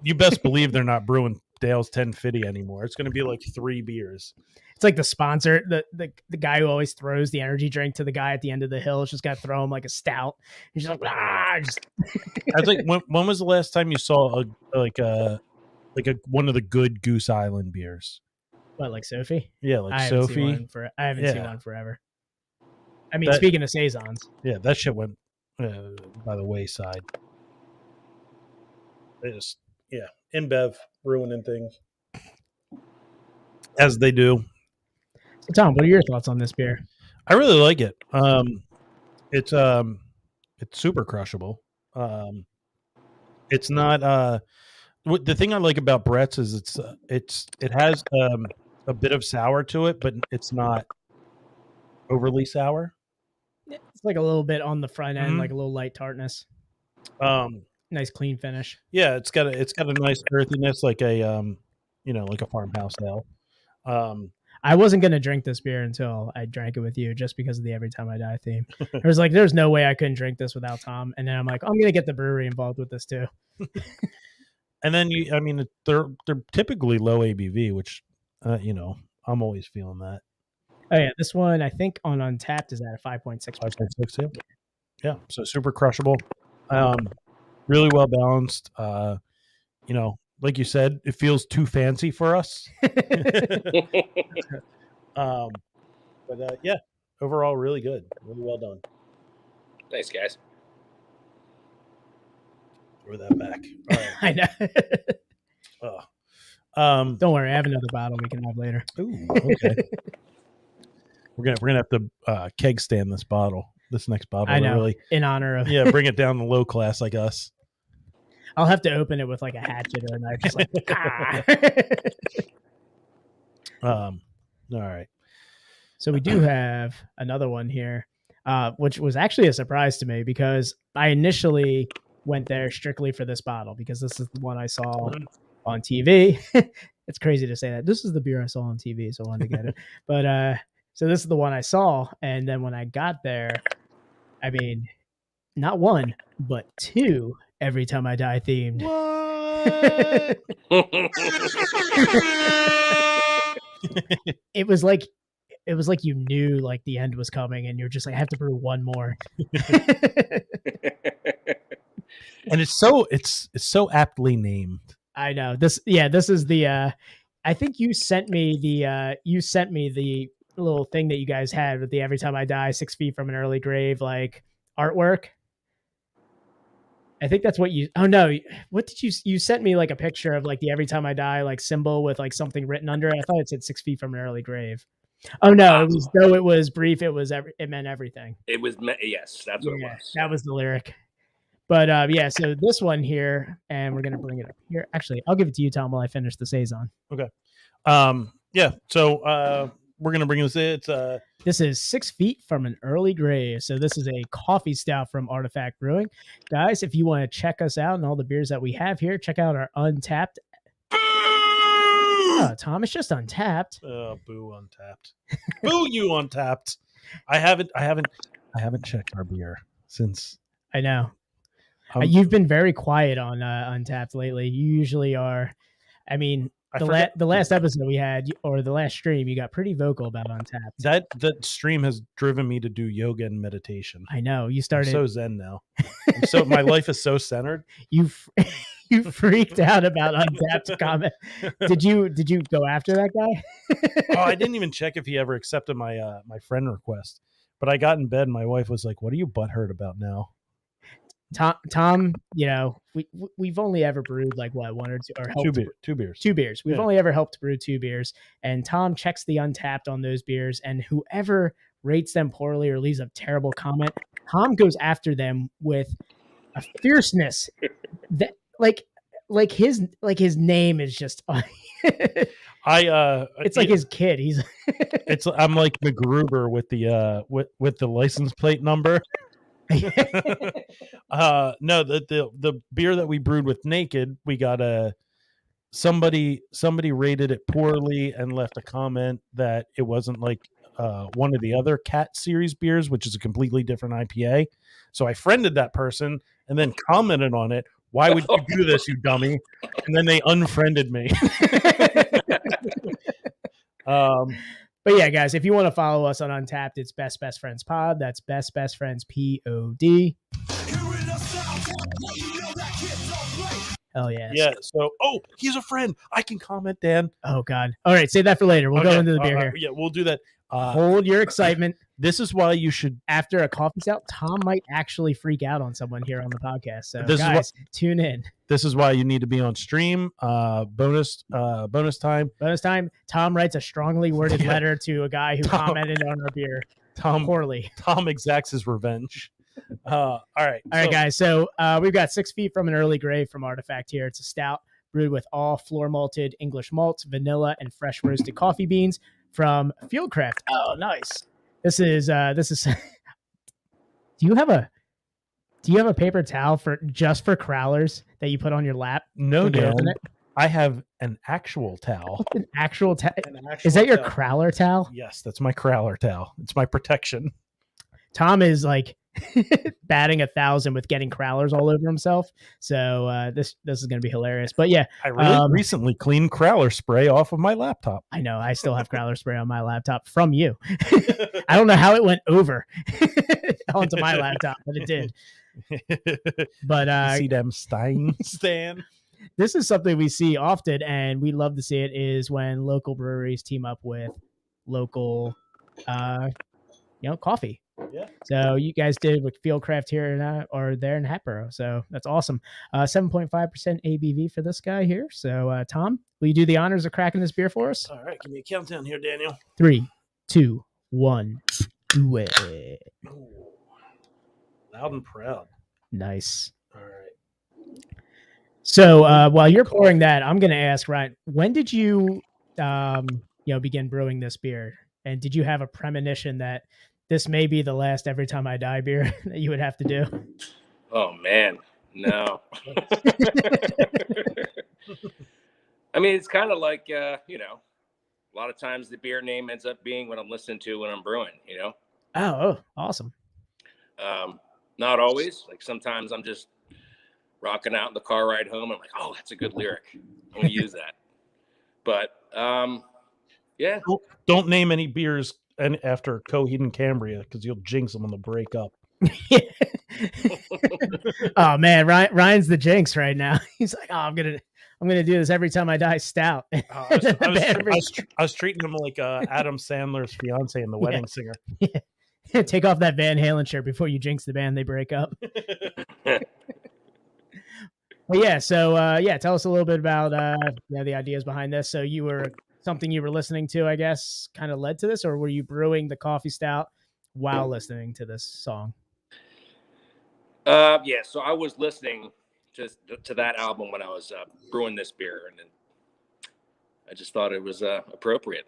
you best believe they're not brewing Dale's 1050 anymore. It's going to be like 3 beers. It's like the sponsor, the guy who always throws the energy drink to the guy at the end of the hill. It's just got to throw him like a stout. He's just like, I was like, when was the last time you saw one of the good Goose Island beers? What, like Sophie? Yeah, like Sophie. I haven't seen one forever. I mean, speaking of saisons. Yeah, that shit went by the wayside. They just, InBev ruining things. As they do. So Tom, what are your thoughts on this beer? I really like it. It's super crushable. It's not the thing I like about Brett's is it has a bit of sour to it, but it's not overly sour. It's like a little bit on the front end, like a little light tartness. Nice clean finish. Yeah, it's got a nice earthiness, like a like a farmhouse ale. I wasn't gonna drink this beer until I drank it with you, just because of the Every Time I Die theme. There's no way I couldn't drink this without Tom, and then I'm like, I'm gonna get the brewery involved with this too. And then they're typically low ABV, which I'm always feeling that. Oh yeah, this one I think on Untapped is at a 5.6%. 5.6, yeah. So super crushable, really well balanced. Like you said, it feels too fancy for us. Yeah, overall, really good, really well done. Thanks, guys. Throw that back. All right. I know. Don't worry, I have another bottle we can have later. Ooh, okay. We're gonna have to keg stand this next bottle. I know, really, in honor of bring it down to low class like us. I'll have to open it with like a hatchet or a knife, just like All right. So we do have another one here, which was actually a surprise to me because I initially went there strictly for this bottle because this is the one I saw on TV. It's crazy to say that. This is the beer I saw on TV, so I wanted to get it. But so this is the one I saw, and then when I got there, I mean, not one, but two Every Time I Die themed. It was like you knew like the end was coming, and you're just like, I have to brew one more. And it's so aptly named. I know this. Yeah, this is the. I think you sent me the little thing that you guys had with the Every Time I Die 6 feet from an early grave like artwork. I think that's what you. Oh no! What did you sent me like a picture of like the Every Time I Die like symbol with like something written under it. I thought it said 6 feet from an early grave. Oh no! It was brief. It meant everything. It was yes, that's what it was. That was the lyric. But yeah, so this one here, and we're gonna bring it up here. Actually, I'll give it to you, Tom, while I finish the Saison. Okay. Yeah. So we're gonna bring this in. This is 6 feet from an early grave. So this is a coffee stout from Artifact Brewing. Guys, if you want to check us out and all the beers that we have here, check out our Untapped. Oh, Tom, it's just Untapped. Oh, boo, Untapped. Boo, you Untapped. I haven't checked our beer since. I know. You've been very quiet on Untapped lately. You usually are. I mean, the last episode we had, or the last stream, you got pretty vocal about Untapped. That stream has driven me to do yoga and meditation. I know. You started. I'm so zen now. So my life is so centered. You freaked out about Untapped's comment. Did you go after that guy? Oh, I didn't even check if he ever accepted my my friend request. But I got in bed and my wife was like, "What are you butthurt about now?" Tom, we've only ever brewed like what, one or two, or helped two beers. Two beers. We've only ever helped brew 2 beers, and Tom checks the Untapped on those beers, and whoever rates them poorly or leaves a terrible comment, Tom goes after them with a fierceness that like his name is just. It's like his kid. I'm like MacGruber with the license plate number. No, the beer that we brewed with Naked, we got somebody rated it poorly and left a comment that it wasn't like one of the other Cat series beers, which is a completely different IPA. So I friended that person and then commented on it. Why would you do this, you dummy? And then they unfriended me. But yeah, guys, if you want to follow us on Untapped, it's Best Friends Pod. That's Best Friends POD. Hell yeah. Yeah. So, he's a friend. I can comment, Dan. Oh God. All right, save that for later. We'll go into the beer here. Yeah, we'll do that. Hold your excitement. This is why you should. After a coffee stout, Tom might actually freak out on someone here on the podcast. So This is guys, tune in. This is why you need to be on stream. Bonus time. Bonus time. Tom writes a strongly worded letter to a guy who commented on our beer poorly. Tom exacts his revenge. All right, guys. So we've got 6 feet from an early grave from Artifact here. It's a stout brewed with all floor malted English malts, vanilla, and fresh roasted coffee beans from Fieldcraft. Oh, nice. This is do you have a paper towel for crowlers that you put on your lap? No, Dan. I have an actual towel. An actual towel? Is that your crowler towel? Yes, that's my crowler towel. It's my protection. Tom is like batting 1,000 with getting crowlers all over himself. So this is going to be hilarious. But yeah, I recently cleaned crowler spray off of my laptop. I know. I still have crowler spray on my laptop from you. I don't know how it went over onto my laptop, but it did. But see them Stan. This is something we see often, and we love to see it. Is when local breweries team up with local, coffee. Yeah. So you guys did with Fieldcraft here or there in Hatboro. So that's awesome. 7.5% ABV for this guy here. So Tom, will you do the honors of cracking this beer for us? All right, give me a countdown here, Daniel. 3, 2, 1, do it. Ooh. Loud and proud. Nice. All right. So while you're pouring that, I'm going to ask Ryan, when did you, begin brewing this beer? And did you have a premonition that this may be the last Every Time I Die beer that you would have to do? Oh, man. No. I mean, it's kind of like, a lot of times the beer name ends up being what I'm listening to when I'm brewing, Oh, awesome. Not always. Like sometimes I'm just rocking out in the car ride home. I'm like, oh, that's a good lyric. I'm going to use that. But, yeah. Don't name any beers after Coheed and Cambria because you'll jinx them when they break up. Oh man, Ryan's the jinx right now. He's like, oh, I'm gonna do this Every Time I Die Stout. I was treating him like Adam Sandler's fiance in The Wedding Singer. Yeah. Take off that Van Halen shirt before you jinx the band they break up. But yeah, so tell us a little bit about the ideas behind this. So something you were listening to, I guess, kind of led to this, or were you brewing the coffee stout while listening to this song? Yeah, so I was listening to that album when I was brewing this beer, and then I just thought it was appropriate.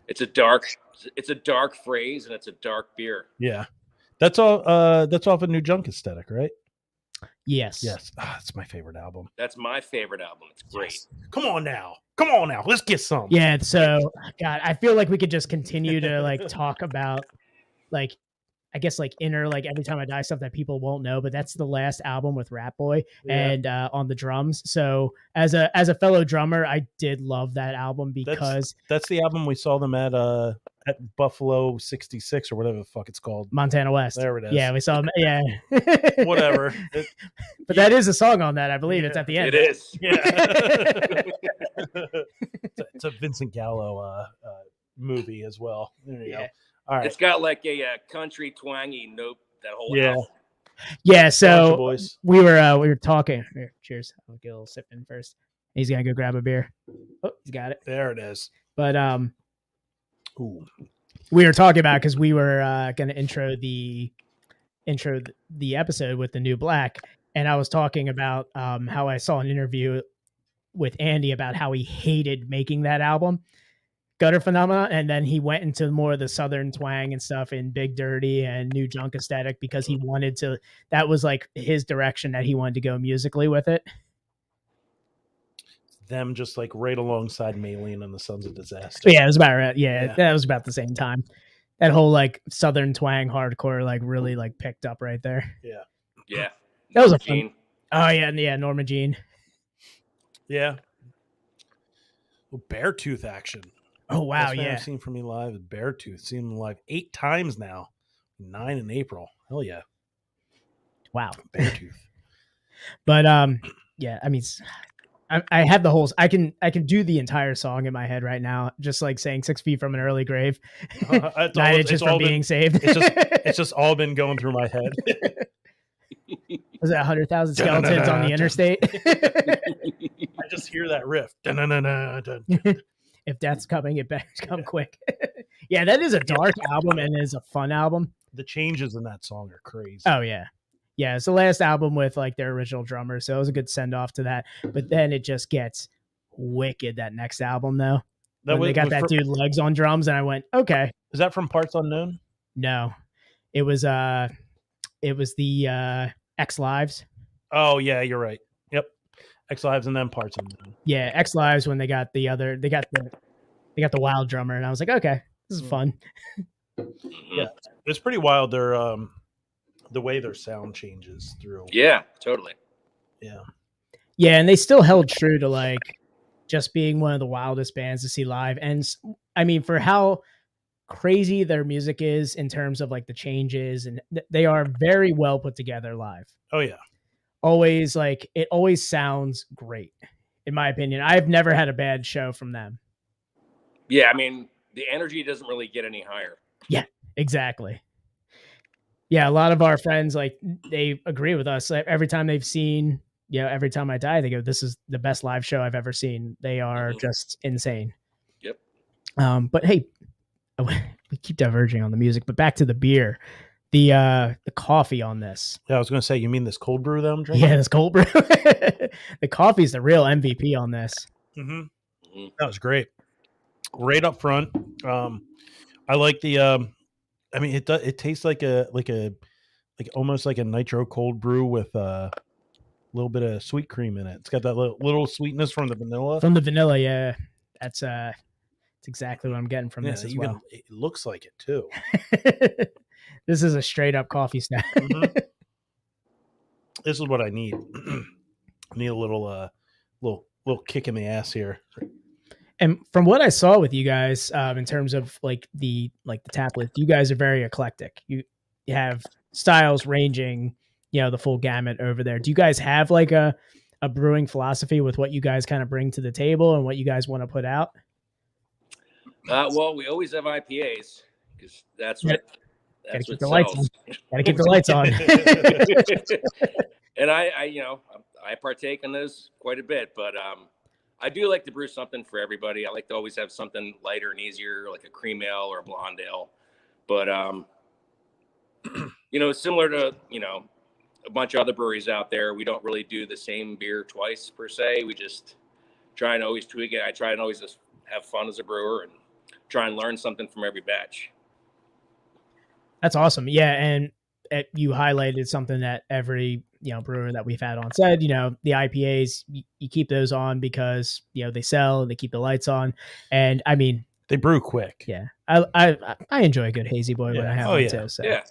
It's a dark phrase, and it's a dark beer. Yeah, that's all. That's off a New Junk Aesthetic, right? Yes. That's my favorite album. That's my favorite album. It's great. Yes. Come on now, let's get some. Yeah. So, God, I feel like we could just continue to talk about I guess inner Every Time I Die stuff that people won't know, but that's the last album with Rat Boy and on the drums. So as a fellow drummer, I did love that album because that's the album we saw them at Buffalo 66 or whatever the fuck it's called. Montana West. There it is. Yeah, we saw them. Yeah. Whatever. But that is a song on that, I believe. It's at the end. It is. Yeah. It's a Vincent Gallo movie as well. There you go. All right. It's got a country twangy note, that whole album. Yeah, so we were talking. Here, cheers. I'll get a little sip in first. He's gonna go grab a beer. Oh, he's got it. There it is. But we were talking about because we were gonna intro the episode with the new black, and I was talking about how I saw an interview with Andy about how he hated making that album, Gutter Phenomena, and then he went into more of the southern twang and stuff in Big Dirty and New Junk Aesthetic because he wanted to. That was his direction that he wanted to go musically with it. Them just right alongside Maylene and the Sons of Disaster. Yeah, it was about right. Yeah, that was about the same time. That whole southern twang hardcore really picked up right there. Yeah. That was a fun. Oh yeah, Norma Jean. Yeah. Well, Beartooth action. Oh wow, Best I've seen from me live is Beartooth. Seen them live 8 times now. 9 in April. Hell yeah. Wow. Beartooth. But yeah, I mean, I have the whole. I can do the entire song in my head right now, just like saying 6 feet from an early grave, 9 inches from being saved. It's just all been going through my head. Was that 100,000 skeletons on the interstate? I just hear that riff. If death's coming, it better come quick. Yeah, that is a dark album and is a fun album. The changes in that song are crazy. Oh yeah. Yeah, it's the last album with like their original drummer, so it was a good send off to that. But then it just gets wicked that next album though. They got that dude Legs on drums, and I went, okay. Is that from Parts Unknown? No, it was the X Lives. Oh yeah, you're right. Yep, X Lives and then Parts Unknown. Yeah, X Lives when they got the wild drummer, and I was like, okay, this is fun. Yeah, it's pretty wild. They're the way their sound changes through. Yeah, totally. Yeah, and they still held true to like just being one of the wildest bands to see live. And I mean, for how crazy their music is in terms of like the changes, and they are very well put together live. Oh yeah. Always like it always sounds great. In my opinion, I've never had a bad show from them. Yeah, I mean, the energy doesn't really get any higher. Yeah, exactly. Yeah, a lot of our friends, like, they agree with us. Like, every time they've seen, Every Time I Die, they go, this is the best live show I've ever seen. They are just insane. Yep. But hey, we keep diverging on the music, but back to the beer. The coffee on this. Yeah, I was going to say, you mean this cold brew that I'm drinking? Yeah, this cold brew. The coffee is the real MVP on this. Mm-hmm. That was great. Right up front. I like the I mean, it tastes like almost like a nitro cold brew with a little bit of sweet cream in it. It's got that little sweetness from the vanilla. From the vanilla, yeah. That's exactly what I'm getting from this as well. It looks like it too. This is a straight up coffee snack. Mm-hmm. This is what I need. I need a little kick in the ass here. And from what I saw with you guys, in terms of like the tap list, you guys are very eclectic. You have styles ranging, the full gamut over there. Do you guys have like a brewing philosophy with what you guys kind of bring to the table and what you guys want to put out? Well, we always have IPAs because that's what sells. Gotta keep the lights on. And I partake in those quite a bit, but I do like to brew something for everybody. I like to always have something lighter and easier, like a cream ale or a blonde ale. But, similar to, a bunch of other breweries out there, we don't really do the same beer twice per se. We just try and always tweak it. I try and always just have fun as a brewer and try and learn something from every batch. That's awesome. Yeah. And you highlighted something that every brewer that we've had on said, the IPAs, you keep those on because they sell, they keep the lights on, and I mean they brew quick. Yeah, I enjoy a good hazy boy when I have one too. So. Yeah,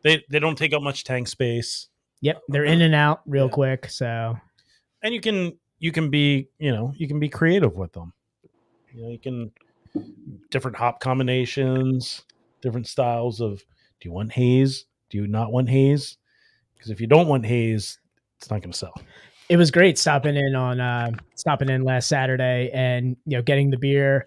they don't take up much tank space. Yep, they're in and out real quick. So, and you can be creative with them. You can different hop combinations, different styles of. Do you want haze? Do you not want haze? Because if you don't want haze, it's not going to sell. It was great stopping in last Saturday and getting the beer.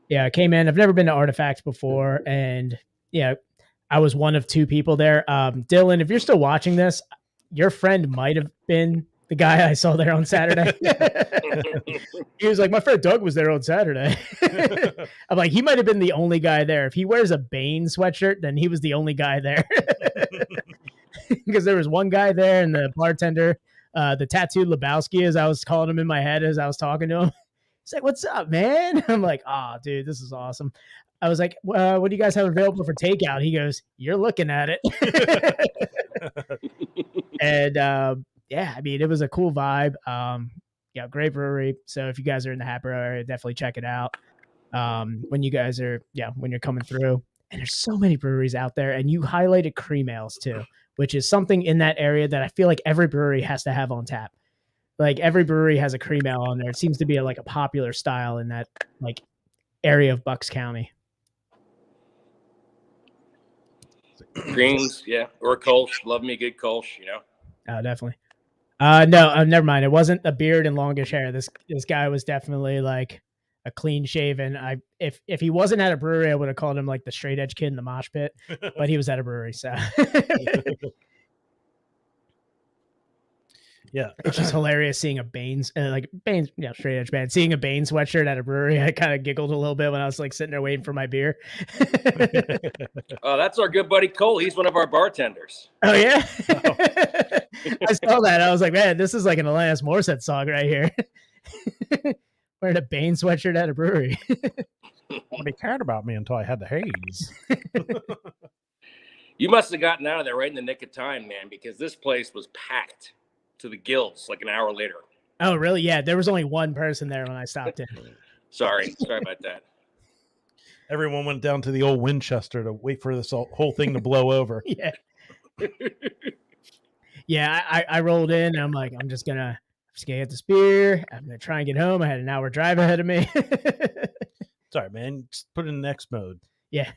Yeah, I came in. I've never been to Artifact before, and I was one of 2 people there. Dylan, if you're still watching this, your friend might have been the guy I saw there on Saturday. He was like, my friend Doug was there on Saturday. I'm like, he might have been the only guy there. If he wears a Bane sweatshirt, then he was the only guy there. Because there was one guy there and the bartender, the tattooed Lebowski, as I was calling him in my head as I was talking to him. He's like, what's up, man? I'm like, oh, dude, this is awesome. I was like, what do you guys have available for takeout? He goes, you're looking at it. And I mean, it was a cool vibe. Great brewery. So if you guys are in the Hatboro area, definitely check it out. When you guys are, when you're coming through. And there's so many breweries out there. And you highlighted cream ales too, which is something in that area that I feel like every brewery has to have on tap. Like every brewery has a cream ale on there. It seems to be a popular style in that area of Bucks County. Creams, or Kolsch. Love me a good Kolsch, Oh, definitely. No, never mind. It wasn't a beard and longish hair. This guy was definitely like a clean shaven. If he wasn't at a brewery, I would have called him like the straight edge kid in the mosh pit. But he was at a brewery, so Yeah, it's just hilarious seeing a Baines, straight edge band, seeing a Baines sweatshirt at a brewery. I kind of giggled a little bit when I was like sitting there waiting for my beer. Oh, that's our good buddy Cole. He's one of our bartenders. Oh yeah, I saw that. I was like, man, this is like an Alanis Morissette song right here. Wearing a Baines sweatshirt at a brewery. Nobody cared about me until I had the haze. You must have gotten out of there right in the nick of time, man, because this place was packed to the gills like an hour later. Oh, really? Yeah, there was only one person there when I stopped in. Sorry about that. Everyone went down to the old Winchester to wait for this whole thing to blow over. Yeah. Yeah, I rolled in and I'm like, I'm just gonna get this beer. I'm gonna try and get home. I had an hour drive ahead of me. Sorry, man. Just put it in X mode. Yeah.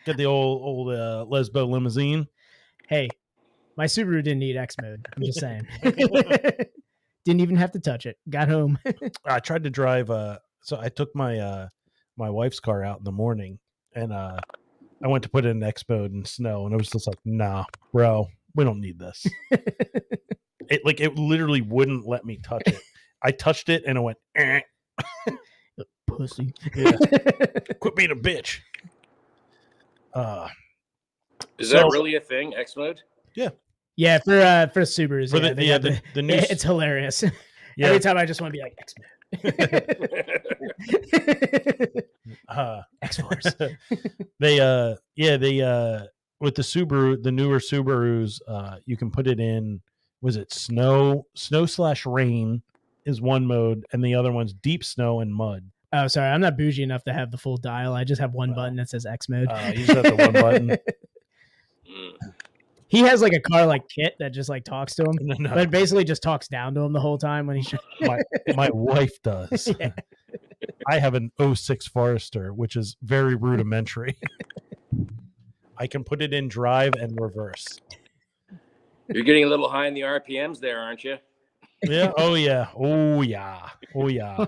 Get the old Lesbo limousine. Hey, my Subaru didn't need X mode. I'm just saying. Didn't even have to touch it. Got home. I tried to drive. So I took my my wife's car out in the morning, and I went to put it in X mode in snow, and it was just like, nah, bro, we don't need this. It literally wouldn't let me touch it. I touched it, and it went, eh. Pussy. Yeah. Quit being a bitch. Is that really a thing, X mode? Yeah, for Subarus. For the new, it's hilarious. Yeah. Every time I just want to be like X-Men. X-Force. They with the Subaru, the newer Subarus, you can put it in, was it snow/rain is one mode, and the other one's deep snow and mud. Oh, sorry, I'm not bougie enough to have the full dial. I just have one button that says X mode. You just have the one button. He has like a car like Kit that just like talks to him, No. but basically just talks down to him the whole time when he's. My wife does. Yeah. I have an 06 Forester, which is very rudimentary. I can put it in drive and reverse. You're getting a little high in the RPMs there, aren't you? Yeah. Oh yeah. Oh yeah. Oh yeah.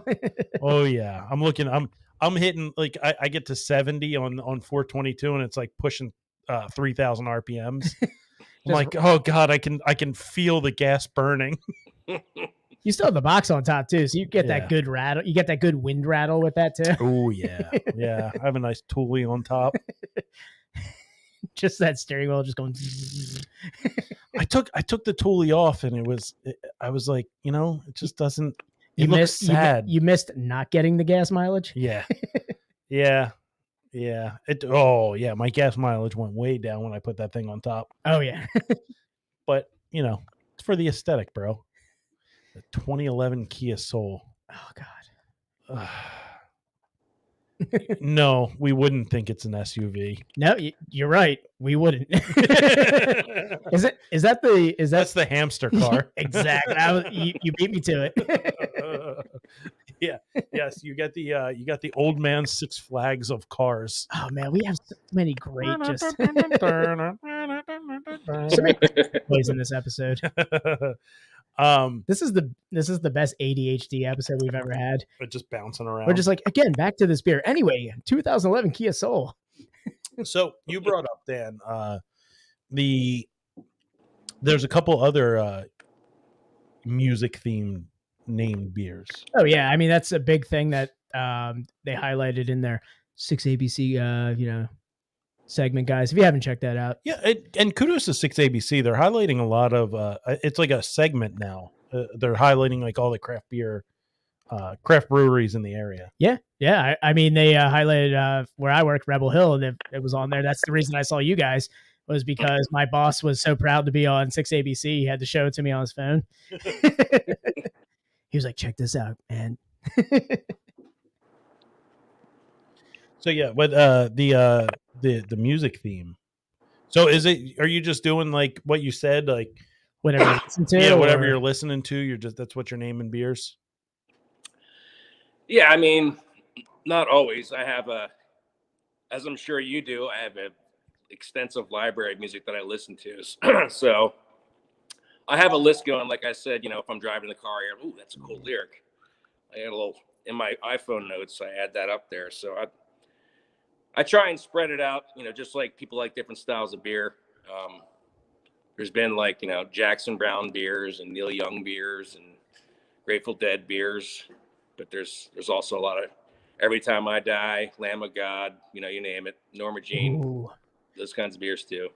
Oh yeah. I'm hitting like I get to 70 on 422, and it's like pushing 3,000 RPMs. I'm like, oh god, I can feel the gas burning. You still have the box on top too, so you get that good rattle. You get that good wind rattle with that too. Oh yeah, yeah. I have a nice Thule on top. Just that steering wheel just going. I took the Thule off, and I was like, it just doesn't. It looks sad. You missed not getting the gas mileage. Yeah, yeah. Yeah. My gas mileage went way down when I put that thing on top. Oh yeah. But, it's for the aesthetic, bro. The 2011 Kia Soul. Oh god. No, we wouldn't think it's an SUV. No, you're right. We wouldn't. That's the hamster car? Exactly. You beat me to it. Yeah. Yes, you got the old man Six Flags of cars. Oh man, we have so many great just boys in this episode. This is the best ADHD episode we've ever had. But just bouncing around. We're just like, again, back to this beer. Anyway, 2011 Kia Soul. So you brought up, Dan, there's a couple other music themed named beers. Oh yeah, I mean that's a big thing that they highlighted in their 6ABC segment, guys. If you haven't checked that out, and kudos to 6ABC. They're highlighting a lot of it's like a segment now. They're highlighting like all the craft breweries in the area. Yeah. I mean they highlighted where I work, Rebel Hill, and it was on there. That's the reason I saw you guys, was because my boss was so proud to be on 6ABC. He had to show it to me on his phone. He was like, check this out, man. So yeah, but the music theme. So are you just doing like what you said, like whatever you listen to? Yeah, whatever you're listening to, that's what you're naming beers? Yeah, I mean, not always. I have as I'm sure you do, I have an extensive library of music that I listen to. So I have a list going. Like I said, if I'm driving the car, ooh, that's a cool lyric. I had a little in my iPhone notes. I add that up there. So I try and spread it out. Just like people like different styles of beer. There's been like Jackson Brown beers and Neil Young beers and Grateful Dead beers, but there's also a lot of Every Time I Die, Lamb of God, you name it, Norma Jean, Ooh. Those kinds of beers too.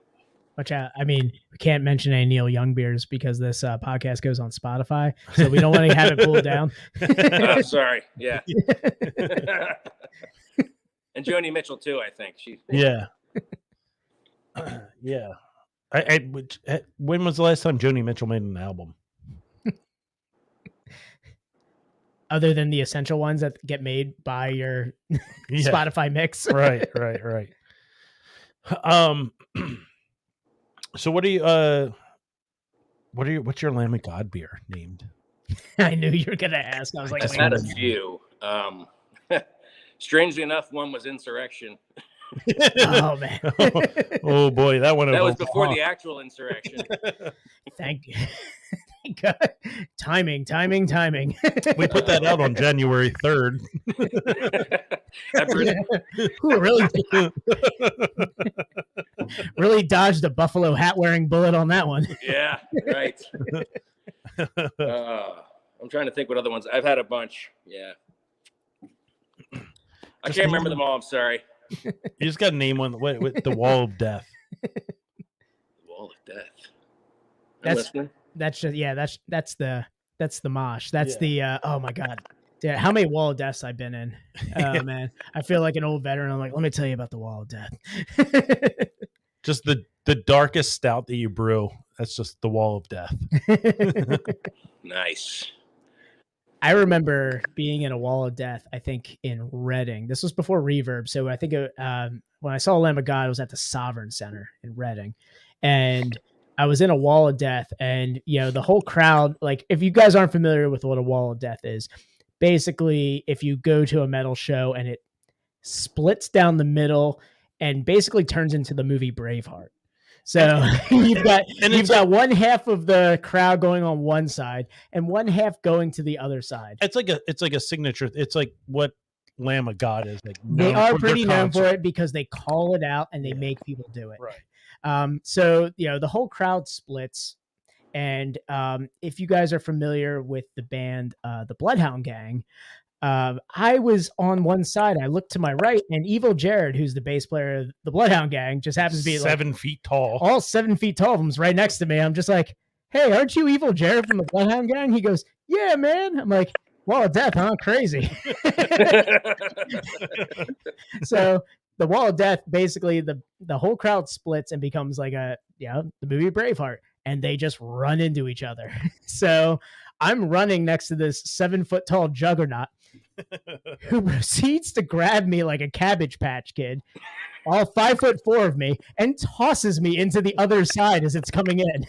Which I mean, we can't mention any Neil Young beers because this podcast goes on Spotify, so we don't want to have it pulled down. Sorry, yeah. And Joni Mitchell too, I think. Yeah. Yeah. When was the last time Joni Mitchell made an album? Other than the essential ones that get made by your Spotify mix. Right. So what's your Lamb of God beer named? I knew you were gonna ask. I was like, I've had a few. Strangely enough, one was Insurrection. Oh man. Oh boy, that one. That was before the actual insurrection. Thank you. Thank God. Timing. We put that out on January 3rd. Really dodged a buffalo hat wearing bullet on that one. Yeah, right. I'm trying to think what other ones. I've had a bunch. Yeah. I can't remember them all. I'm sorry. You just got to name one with the Wall of Death. Wall of Death. That's the mosh. That's the oh my God. Dude, how many Wall of Deaths I've been in? Oh man. I feel like an old veteran. I'm like, let me tell you about the Wall of Death. Just the darkest stout that you brew. That's just the Wall of Death. Nice. I remember being in a Wall of Death, I think in Reading. This was before Reverb. So I think when I saw Lamb of God, it was at the Sovereign Center in Reading. And I was in a Wall of Death, and the whole crowd, like if you guys aren't familiar with what a Wall of Death is, basically if you go to a metal show and it splits down the middle and basically turns into the movie Braveheart. So you've got one half of the crowd going on one side and one half going to the other side. It's like a signature. It's like what Lamb of God is like. They are pretty known for it because they call it out and they make people do it. Right. So the whole crowd splits, and if you guys are familiar with the band, the Bloodhound Gang, I was on one side. I looked to my right, and Evil Jared, who's the bass player of the Bloodhound Gang, just happens to be 7 feet tall. All 7 feet tall of them's right next to me. I'm just like, hey, aren't you Evil Jared from the Bloodhound Gang? He goes, yeah, man. I'm like, Wall of Death, huh? Crazy. So the Wall of Death, basically the whole crowd splits and becomes like the movie Braveheart, and they just run into each other. So I'm running next to this 7 foot tall juggernaut who proceeds to grab me like a Cabbage Patch Kid, all 5'4" of me, and tosses me into the other side as it's coming in.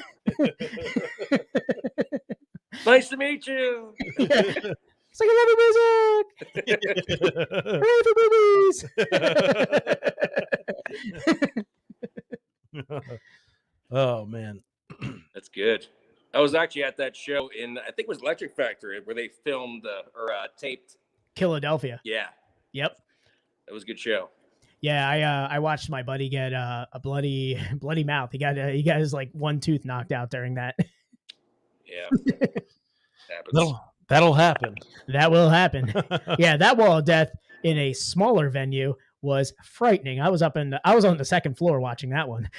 Nice to meet you. Yeah. It's like, I love music. Oh man, that's good. I was actually at that show in, I think it was Electric Factory, where they filmed or taped Philadelphia. Yeah. Yep. That was a good show. Yeah, I watched my buddy get a bloody mouth. He got his like one tooth knocked out during that. Yeah. Happens. That'll happen. That will happen. Yeah, that Wall of Death in a smaller venue was frightening. I was on the second floor watching that one.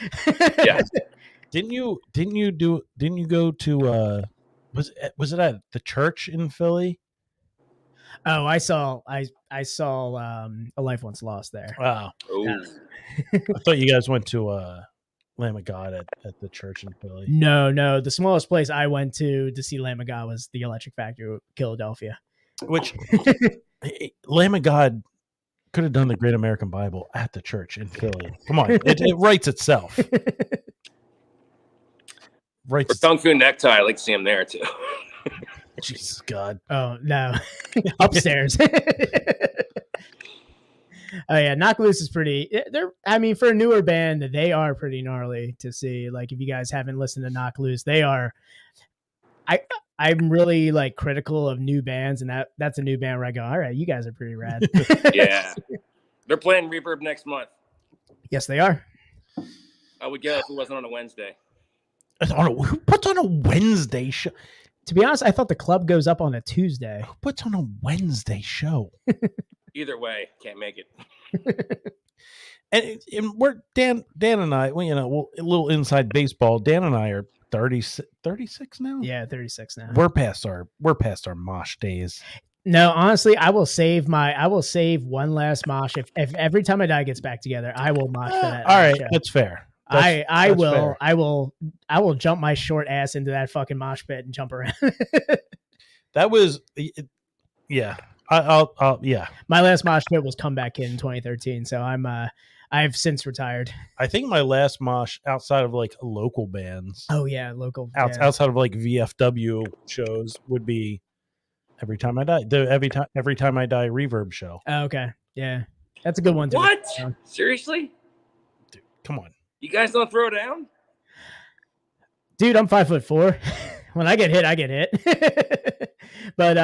Yeah. Didn't you go to was it at the church in Philly? Oh, I saw A Life Once Lost there. Wow. Oh. I thought you guys went to Lamb of God at the church in Philly. No. The smallest place I went to see Lamb of God was the Electric Factory, Philadelphia. Which Lamb of God could have done the Great American Bible at the church in Philly. Come on, it writes itself. For Kung Fu Necktie, I like to see him there too. Jesus God. Oh no, upstairs. Oh yeah, Knock Loose is pretty. I mean, for a newer band, they are pretty gnarly to see. Like, if you guys haven't listened to Knock Loose, they are. I'm really like critical of new bands, and that's a new band where I go, all right, you guys are pretty rad. Yeah, they're playing Reverb next month. Yes, they are. I would guess if it wasn't on a Wednesday. Who puts on a Wednesday show? To be honest, I thought the club goes up on a Tuesday. Who puts on a Wednesday show? Either way, can't make it. And we're Dan and I, well, a little inside baseball. Dan and I are 36 now. Yeah, 36 now. We're past our mosh days. No, honestly, I will save one last mosh if every time I die gets back together, I will mosh for that. All right, show. that's fair. I will jump my short ass into that fucking mosh pit and jump around. That was, yeah. I'll yeah. My last mosh pit was Comeback Kid in 2013, so I've since retired. I think my last mosh outside of like local bands. Oh yeah, local. Outside of like VFW shows would be Every Time I Die. Every Time I Die Reverb show. Oh, okay, yeah, that's a good one. What? Seriously? Dude, come on. You guys don't throw down? Dude, I'm 5'4". When I get hit, I get hit. But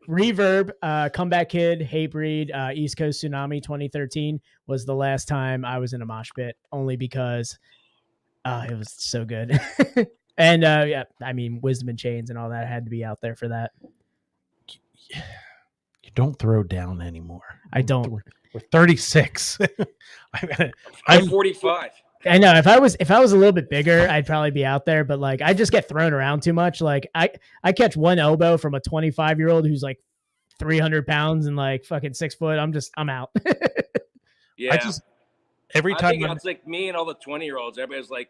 Reverb, Comeback Kid, Hatebreed, East Coast Tsunami 2013 was the last time I was in a mosh pit, only because it was so good. And yeah, I mean, Wisdom in Chains and all that had to be out there for that. You don't throw down anymore. I don't. We're 36. I'm 45. I know if I was a little bit bigger, I'd probably be out there, but like I just get thrown around too much. Like I catch one elbow from a 25-year-old who's like 300 pounds and like fucking 6 foot. I'm out. Yeah. Every time it's like me and all the 20-year-olds, everybody's like,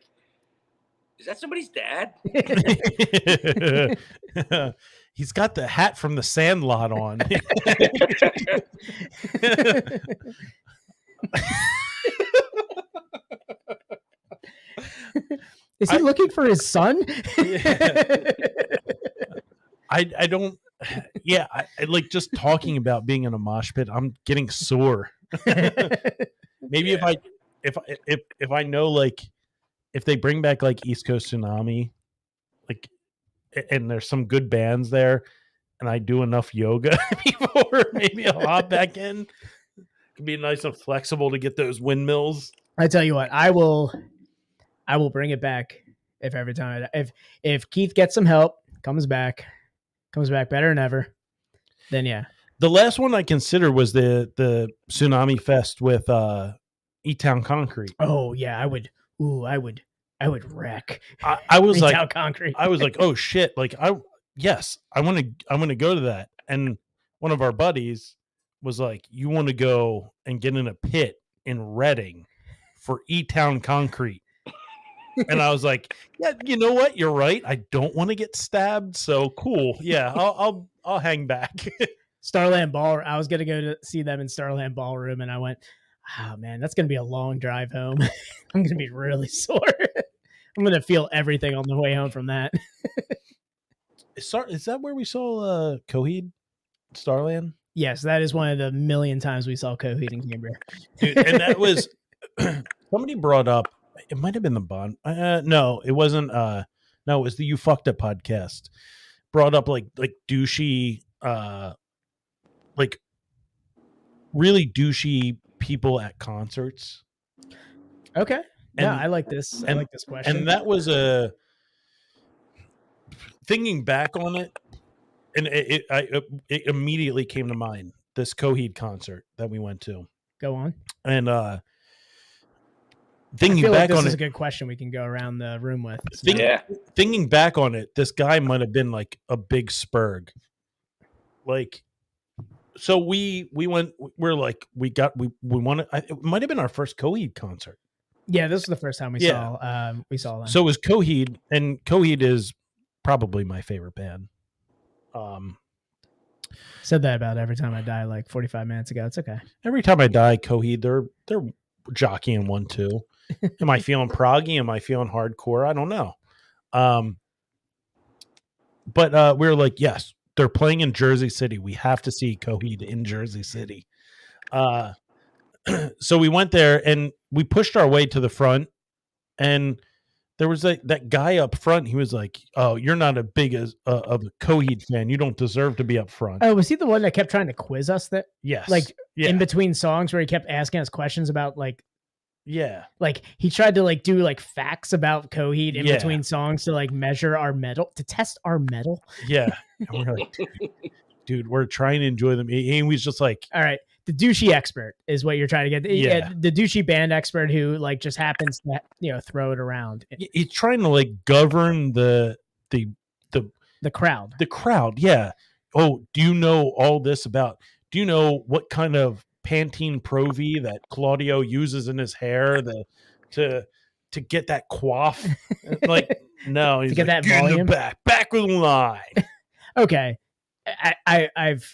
is that somebody's dad? He's got the hat from the Sandlot on. Is he looking for his son? I don't. Yeah, I like just talking about being in a mosh pit. I'm getting sore. Maybe if I know, like, if they bring back like East Coast Tsunami, like, and there's some good bands there, and I do enough yoga before, maybe I'll hop back in. It could be nice and flexible to get those windmills. I tell you what, I will bring it back if Keith gets some help, comes back better than ever. Then yeah. The last one I consider was the Tsunami Fest with E-Town Concrete. Oh yeah, I would wreck. I was E-Town like, Concrete. I was like, oh shit! Like I want to go to that. And one of our buddies was like, you want to go and get in a pit in Reading for E-Town Concrete. And I was like, yeah, you know what? You're right. I don't want to get stabbed. So cool. Yeah, I'll hang back. Starland Ball. I was gonna go to see them in Starland Ballroom, and I went, oh man, that's gonna be a long drive home. I'm gonna be really sore. I'm gonna feel everything on the way home from that. Is that where we saw Coheed? Starland? Yes, that is one of the million times we saw Coheed in Cambria. Dude, and that was somebody brought up. It might have been the Bond. No, it wasn't. No, it was the You Fucked Up podcast. Brought up like douchey, like really douchey people at concerts. Okay. Yeah, I like this. I like this question. And that was thinking back on it, and it immediately came to mind this Coheed concert that we went to. Go on. And thinking back on it, this is a good question we can go around the room with. Thinking back on it, this guy might have been like a big spurg. Like, so we went. We're like we wanted. It might have been our first Coheed concert. Yeah, this was the first time we saw them. So it was Coheed, and Coheed is probably my favorite band. Said that about Every Time I Die like 45 minutes ago. It's okay. Every Time I Die, Coheed, they're jockeying 1-2. Am I feeling proggy? Am I feeling hardcore? I don't know. But we were like, yes, they're playing in Jersey City. We have to see Coheed in Jersey City. So we went there and we pushed our way to the front, and there was that guy up front. He was like, "Oh, you're not as big as of a Coheed fan. You don't deserve to be up front." Oh, was he the one that kept trying to quiz us? That Yes, like yeah, in between songs where he kept asking us questions about yeah, like he tried to like do like facts about Coheed in Yeah. between songs to like measure our metal, to test our metal. yeah. And we're like, dude, we're trying to enjoy them. He was just like, All right, the douchey expert is what you're trying to get. Yeah. The douchey band expert who like just happens to throw it around. he's trying to like govern the crowd. The crowd, yeah. Oh, do you know all this about? Do you know what kind of Pantene Pro V that Claudio uses in his hair to get that quaff? Like, no, he's to get like, that volume back with the line. Okay, I've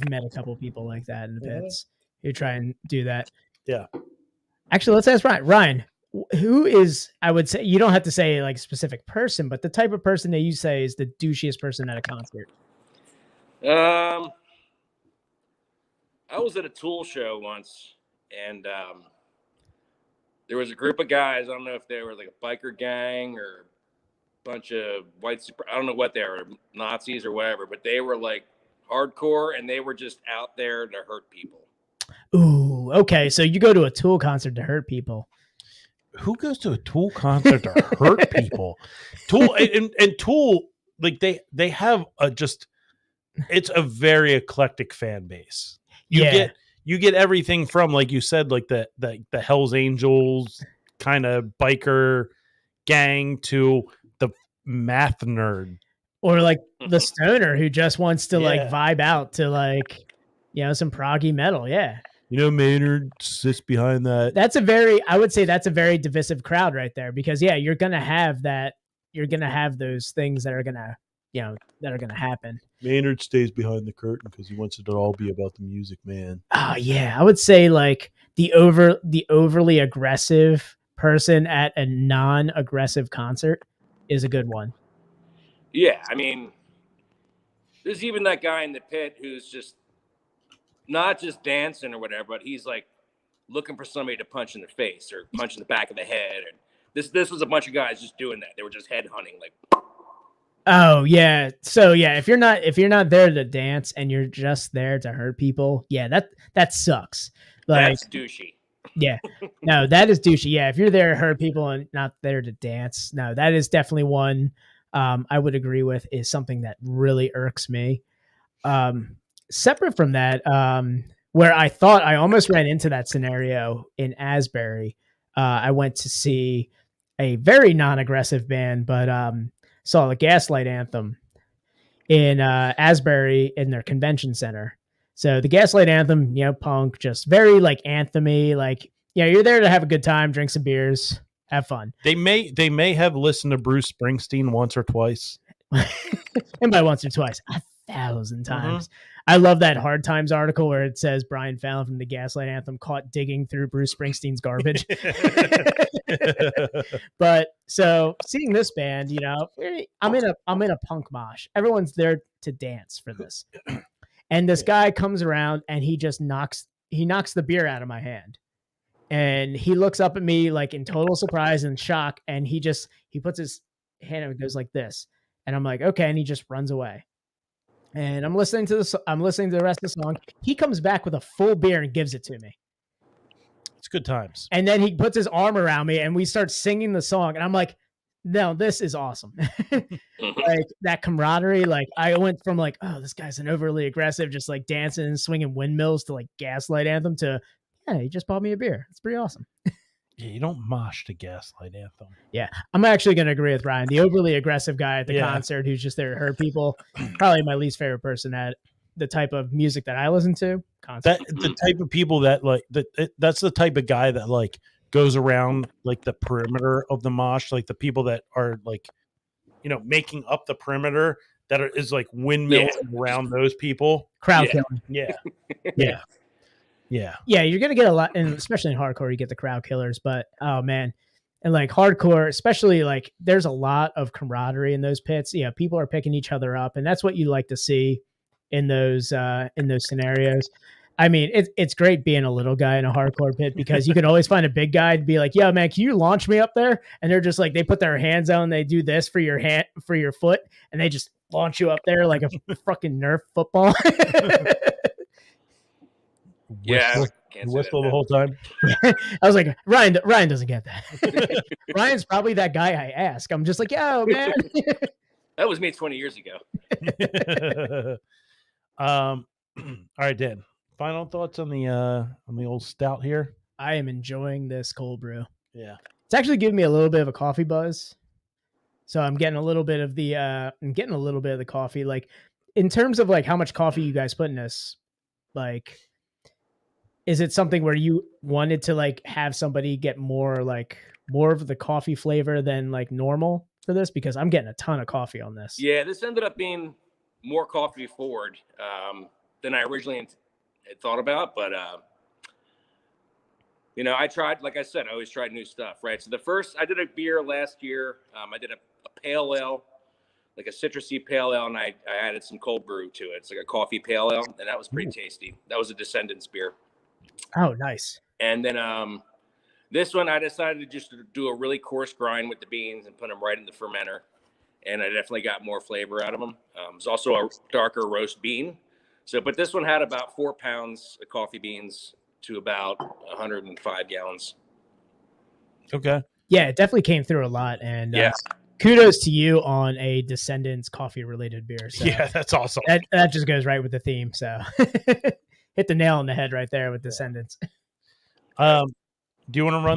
met a couple people like that in the pits who try and do that. Yeah. Actually, let's ask Ryan. Ryan, who is, I would say, you don't have to say like a specific person, but the type of person that you say is the douchiest person at a concert? I was at a Tool show once, and there was a group of guys. I don't know if they were like a biker gang or a bunch of I don't know what they were, Nazis or whatever, but they were like hardcore, and they were just out there to hurt people. Ooh, okay. So you go to a Tool concert to hurt people. Who goes to a Tool concert to hurt people? Tool and Tool, like they have it's a very eclectic fan base. You get everything from, like you said, like the Hells Angels kind of biker gang to the math nerd, or like the stoner who just wants to like vibe out to like some proggy metal. Yeah. Maynard sits behind that. I would say that's a very divisive crowd right there, because you're gonna have those things that are gonna happen. Maynard stays behind the curtain because he wants it to all be about the music, man. Oh yeah, I would say like the overly aggressive person at a non-aggressive concert is a good one. Yeah, I mean, there's even that guy in the pit who's just not just dancing or whatever, but he's like looking for somebody to punch in the face or punch in the back of the head. And this was a bunch of guys just doing that. They were just head hunting, like. Oh yeah. So yeah, if you're not there to dance and you're just there to hurt people, that sucks. Like, that's douchey. Yeah. No, that is douchey. Yeah, if you're there to hurt people and not there to dance, no, that is definitely one I would agree with, is something that really irks me. Separate from that, where I thought I almost ran into that scenario in Asbury, I went to see a very non-aggressive band, but saw the Gaslight Anthem in Asbury in their convention center. So the Gaslight Anthem, punk, just very like anthem-y, like, you're there to have a good time, drink some beers, have fun. They may have listened to Bruce Springsteen once or twice. And by once or twice, 1,000 times. Mm-hmm. I love that Hard Times article where it says Brian Fallon from the Gaslight Anthem caught digging through Bruce Springsteen's garbage. But so seeing this band, I'm in a punk mosh. Everyone's there to dance for this. And this guy comes around and he just knocks the beer out of my hand. And he looks up at me like in total surprise and shock, and he puts his hand up and goes like this. And I'm like, okay, and he just runs away. And I'm listening to the rest of the song. He comes back with a full beer and gives it to me. It's good times. And then he puts his arm around me and we start singing the song. And I'm like, no, this is awesome. Like that camaraderie. Like I went from like, oh, this guy's an overly aggressive, just like dancing and swinging windmills, to like Gaslight Anthem to, yeah, he just bought me a beer. It's pretty awesome. Yeah, you don't mosh to Gaslight Anthem. Yeah, I'm actually going to agree with Ryan. The overly aggressive guy at the concert who's just there to hurt people, probably my least favorite person at the type of music that I listen to. The type of people that like that's the type of guy that like goes around like the perimeter of the mosh, like the people that are like, making up the perimeter that is like windmills around those people. Crowd killing. Yeah. Yeah. Yeah, you're going to get a lot, and especially in hardcore, you get the crowd killers, but oh man. And like hardcore, especially like there's a lot of camaraderie in those pits. Yeah, people are picking each other up, and that's what you like to see in those scenarios. I mean, it's great being a little guy in a hardcore pit because you can always find a big guy to be like, "Yo, man, can you launch me up there?" And they're just like, they put their hands out and they do this for your hand, for your foot, and they just launch you up there like a fucking Nerf football. Yeah, whistle the whole time. I was like, Ryan doesn't get that. Ryan's probably that guy I ask. I'm just like, "Yo, man." That was me 20 years ago. All right, Dan. Final thoughts on the old stout here? I am enjoying this cold brew. Yeah. It's actually giving me a little bit of a coffee buzz. So I'm getting a little bit of the coffee. Like, in terms of like how much coffee you guys put in this, like, is it something where you wanted to like have somebody get more of the coffee flavor than like normal for this? Because I'm getting a ton of coffee on this. Yeah, this ended up being more coffee forward than I originally had thought about. But, I tried, like I said, I always tried new stuff, right? So I did a beer last year. I did a pale ale, like a citrusy pale ale, and I added some cold brew to it. It's like a coffee pale ale, and that was pretty tasty. That was a Descendants beer. Oh, nice. And then this one, I decided to just do a really coarse grind with the beans and put them right in the fermenter. And I definitely got more flavor out of them. It's also a darker roast bean. But this one had about 4 pounds of coffee beans to about 105 gallons. Okay. Yeah, it definitely came through a lot. And yeah. Kudos to you on a Descendants coffee related beer. So yeah, that's awesome. That just goes right with the theme. So hit the nail on the head right there with Descendants. Do you want to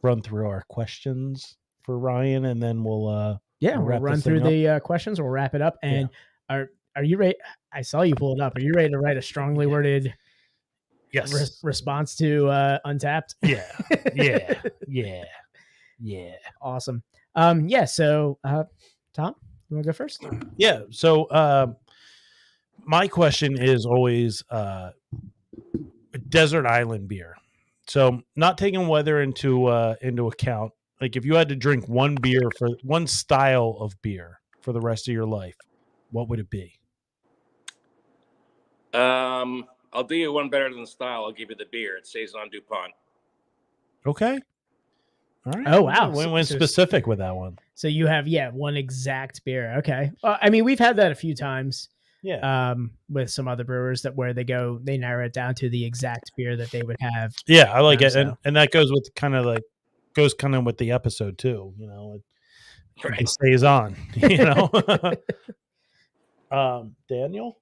run through our questions for Ryan, and then we'll run through the questions. We'll wrap it up. And are you ready? I saw you pull it up. Are you ready to write a strongly worded response to Untapped? Yeah. Awesome. So Tom, you want to go first? Yeah. So my question is always desert island beer. So not taking weather into account, like if you had to drink one style of beer for the rest of your life, what would it be? I'll do you one better than the style. I'll give you the beer. It's Saison DuPont. Okay. All right. Oh, wow. We went specific with that one. So you have, one exact beer. Okay. I mean, we've had that a few times. Yeah. With some other brewers they narrow it down to the exact beer that they would have. Yeah, I like it. So. And that goes with kind of with the episode too, It stays on, Daniel?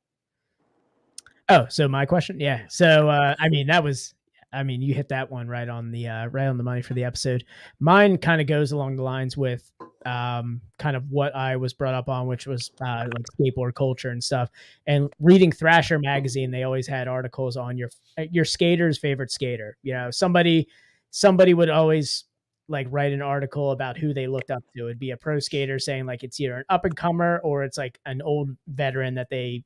Oh, so my question? Yeah. So, you hit that one right on the money for the episode. Mine kind of goes along the lines with kind of what I was brought up on, which was like skateboard culture and stuff. And reading Thrasher magazine, they always had articles on your skater's favorite skater. Somebody would always like write an article about who they looked up to. It'd be a pro skater saying like it's either an up and comer or it's like an old veteran that they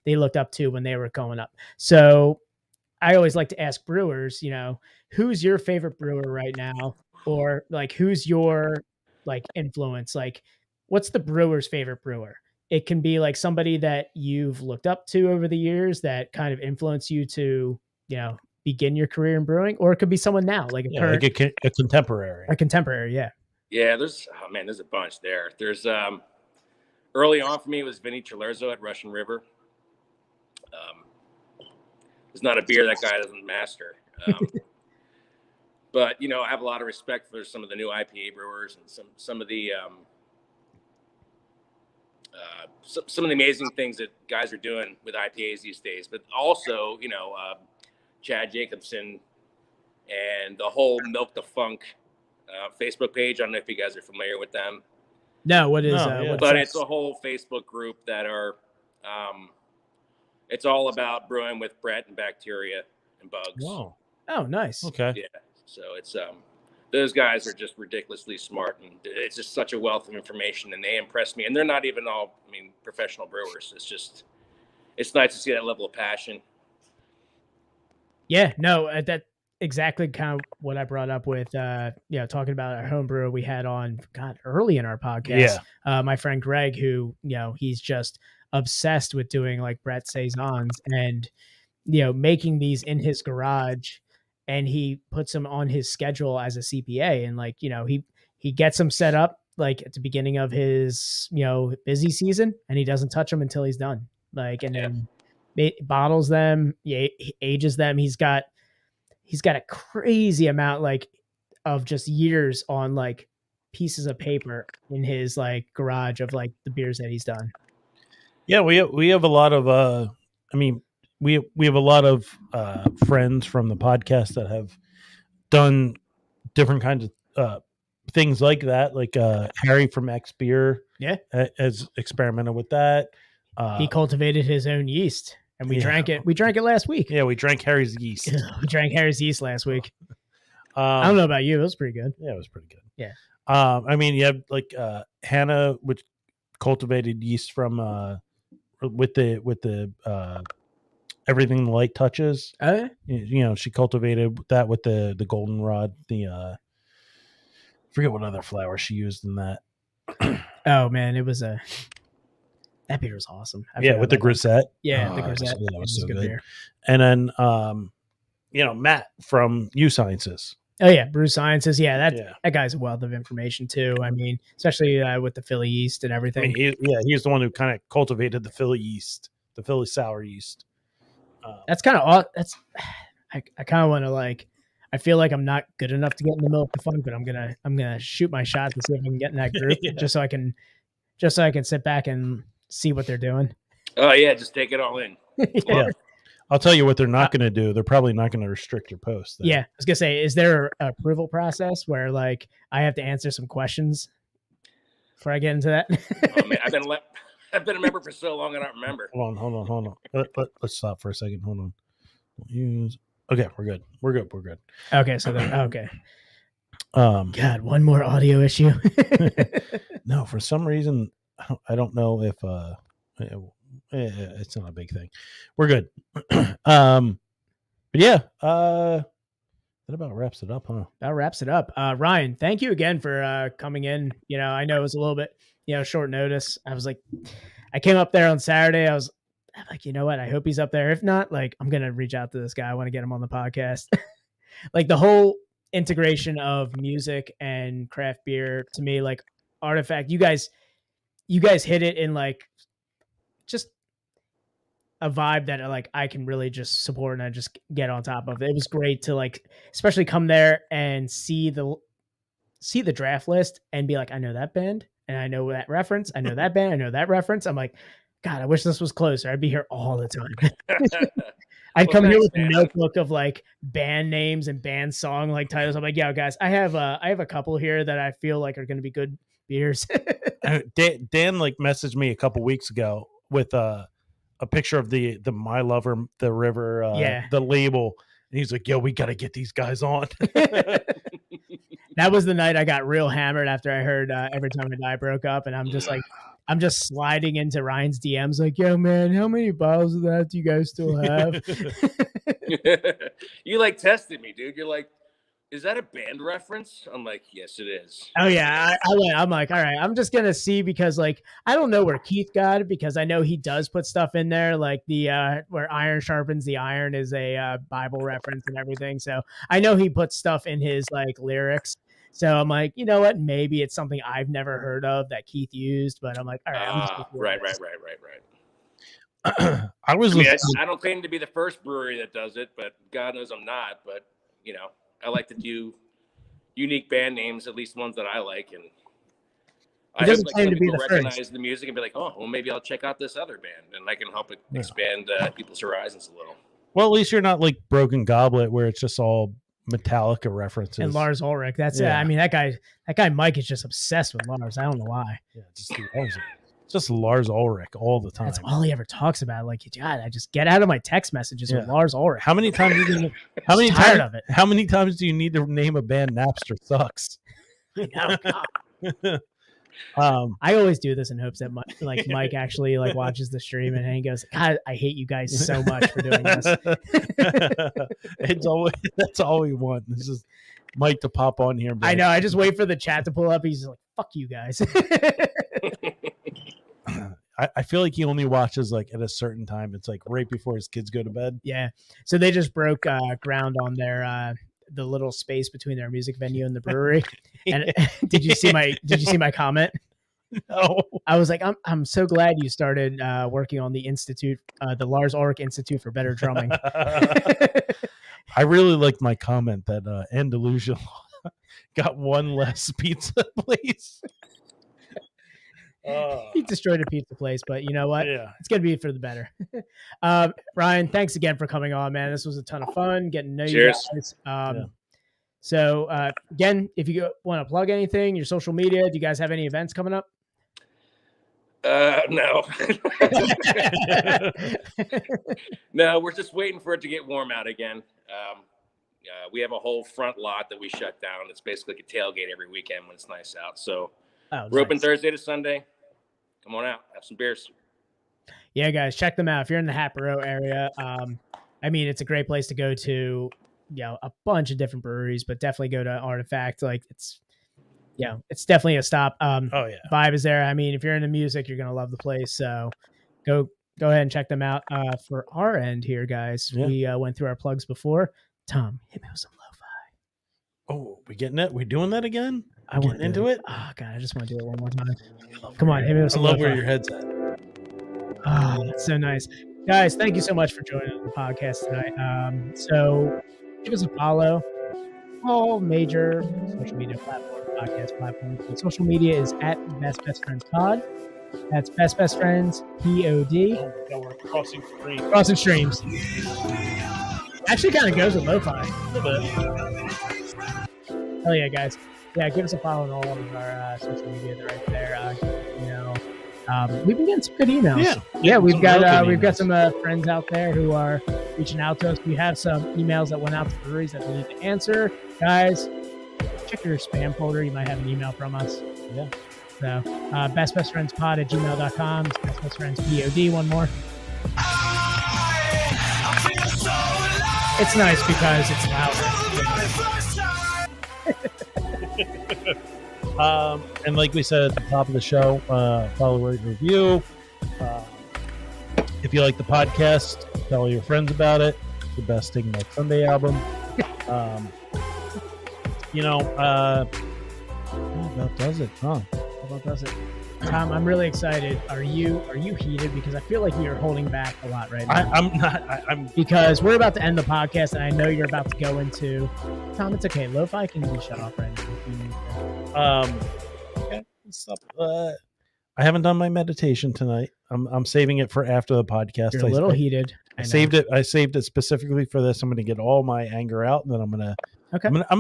looked up to when they were going up. So I always like to ask brewers, who's your favorite brewer right now? Or like, who's your like influence? Like, what's the brewer's favorite brewer? It can be like somebody that you've looked up to over the years that kind of influence you to, begin your career in brewing, or it could be someone now, like a contemporary. A contemporary, yeah. Yeah, there's a bunch there. There's early on for me, it was Vinny Cilerzo at Russian River. It's not a beer that guy doesn't master. But, I have a lot of respect for some of the new IPA brewers and some of the amazing things that guys are doing with IPAs these days. But also, Chad Jacobson and the whole Milk the Funk Facebook page. I don't know if you guys are familiar with them. No, what is but it's a whole Facebook group that are it's all about brewing with Brett and bacteria and bugs. Whoa. Oh, nice. Okay. Yeah. So it's those guys are just ridiculously smart, and it's just such a wealth of information, and they impress me. And they're not even all, professional brewers. It's nice to see that level of passion. Yeah, no, that exactly kind of what I brought up with, talking about our home brewer we had on, early in our podcast. Yeah. My friend Greg, who, he's just obsessed with doing like Brett Saisons and, you know, making these in his garage, and he puts them on his schedule as a CPA. And like, you know, he gets them set up like at the beginning of his, you know, busy season, and he doesn't touch them until he's done. Like, and then bottles them, he ages them. He's got a crazy amount like of just years on like pieces of paper in his like garage of like the beers that he's done. Yeah, we have a lot of I mean, we have a lot of friends from the podcast that have done different kinds of things like that. Like Harry from X Beer, has experimented with that. He cultivated his own yeast, and we drank it. We drank it last week. Yeah, we drank Harry's yeast. We drank Harry's yeast last week. I don't know about you. It was pretty good. Yeah, it was pretty good. Yeah. I mean, you have like Hannah, which cultivated yeast from with the everything the light touches. You know, she cultivated that with the goldenrod. The forget what other flower she used in that. Oh man, it was that beer was awesome. With the grisette. Yeah, the grisette. That was so good. Beer. And then you know, Matt from U Sciences. Oh yeah, Brew Sciences. Yeah, that guy's a wealth of information too. I mean, especially with the Philly yeast and everything. I mean, he's the one who kind of cultivated the Philly yeast, the Philly sour yeast. That's kind of I kind of want to like. I feel like I'm not good enough to get in the Milk the Funk, but I'm gonna shoot my shot to see if I can get in that group, just so I can sit back and see what they're doing. Oh yeah, just take it all in. Yeah. I'll tell you what they're not going to do. They're probably not going to restrict your post. Yeah, I was gonna say, is there an approval process where like I have to answer some questions before I get into that? Oh man, I've been a member for so long I don't remember. Hold on. Let's stop for a second. Hold on. Okay, we're good. Okay, so then okay. God, one more audio issue. No, for some reason I don't know if it's not a big thing. We're good. But yeah, that about wraps it up, huh? That wraps it up. Ryan, thank you again for coming in. You know, I know it was a little bit, you know, short notice. I was like, I came up there on Saturday. I'm like, you know what? I hope he's up there. If not, like, I'm gonna reach out to this guy. I want to get him on the podcast. Like the whole integration of music and craft beer to me, like Artifact, you guys hit it in like just a vibe that like I can really just support and I just get on top of. It was great to like, especially come there and see the draft list and be like, I know that band and I know that reference. I know that band. I know that reference. I'm like, God, I wish this was closer. I'd be here all the time. I'd come here with a notebook of like band names and band song like titles. I'm like, yeah, guys, I have a couple here that I feel like are going to be good beers. Dan like messaged me a couple weeks ago with a picture of the My Lover the River the label, and he's like, yo, we got to get these guys on. That was the night I got real hammered after I heard Every Time I Die broke up, and I'm just sliding into Ryan's DMs like, yo, man, how many bottles of that do you guys still have? You like tested me, dude. You're like, is that a band reference? I'm like, yes, it is. Oh yeah, I'm like, all right, I'm just gonna see, because like I don't know where Keith got it, because I know he does put stuff in there like the where iron sharpens the iron is a Bible reference and everything. So I know he puts stuff in his like lyrics. So I'm like, you know what? Maybe it's something I've never heard of that Keith used, but I'm like, all right, right. I don't claim to be the first brewery that does it, but God knows I'm not. But you know, I like to do unique band names, at least ones that I like, and I hope like some people recognize the music and be like, oh, well, maybe I'll check out this other band, and I can help expand people's horizons a little. Well, at least you're not like Broken Goblet, where it's just all Metallica references and Lars Ulrich. That's it. I mean, that guy Mike is just obsessed with Lars. I don't know why. Yeah, just Lars Ulrich all the time. That's all he ever talks about. Like, God, I just get out of my text messages with Lars Ulrich. How many times? How many times do you need to name a band Napster sucks? I know. God. I always do this in hopes that Mike actually like watches the stream and he goes, God, I hate you guys so much for doing this. That's all we want. This is Mike to pop on here. I know. I just wait for the chat to pull up. He's like, fuck you guys. I feel like he only watches like at a certain time. It's like right before his kids go to bed. Yeah. So they just broke ground on their the little space between their music venue and the brewery. And did you see my comment? No. I was like, I'm so glad you started working on the institute, the Lars Ulrich Institute for Better Drumming. I really liked my comment that Andalusia got one less pizza place. He destroyed a pizza place, but you know what? Yeah. It's going to be for the better. Ryan, thanks again for coming on, man. This was a ton of fun getting to know you guys. So again, if you want to plug anything, your social media, do you guys have any events coming up? No. No, we're just waiting for it to get warm out again. We have a whole front lot that we shut down. It's basically like a tailgate every weekend when it's nice out. So we're open Thursday to Sunday. Come on out, have some beers. Yeah, guys, check them out. If you're in the Hatboro area, I mean, it's a great place to go to, you know, a bunch of different breweries, but definitely go to Artifact. Like it's definitely a stop. Vibe is there. I mean, if you're into music, you're going to love the place. So go ahead and check them out. For our end here, guys, we went through our plugs before. Tom, hit me with some lo-fi. Oh, we getting it? We doing that again? I want into it. Oh God, I just want to do it one more time. Come on, hit me with some lo-fi. lo-fi. Where your head's at. Oh, that's so nice. Guys, thank you so much for joining the podcast tonight. So give us a follow. All major social media platforms, podcast platforms. The social media is at Best Friends Pod. That's Best Friends POD. Oh, no, we're crossing streams. Crossing streams. Actually, kind of goes with lo-fi. A little bit. Hell yeah, guys. Yeah, give us a follow on all of our social media. They're right there. We've been getting some good emails. Yeah, we've got some friends out there who are reaching out to us. We have some emails that went out to breweries that we need to answer. Guys, check your spam folder. You might have an email from us. Yeah. So, bestbestfriendspod@gmail.com. Bestbestfriendspod. One more. It's nice because it's louder. And like we said at the top of the show, follow, rate, review. If you like the podcast, tell your friends about it. It's the best Sting Like Sunday album. That about does it, huh? About does it. Tom, I'm really excited. Are you heated? Because I feel like you're holding back a lot right now. I'm not. Because we're about to end the podcast, and I know you're about to go into. Tom, it's okay. Lo-fi can be shut off right now if you need to. Okay. Stop. I haven't done my meditation tonight. I'm saving it for after the podcast. You're a little heated. I saved it specifically for this. I'm going to get all my anger out, and then I'm going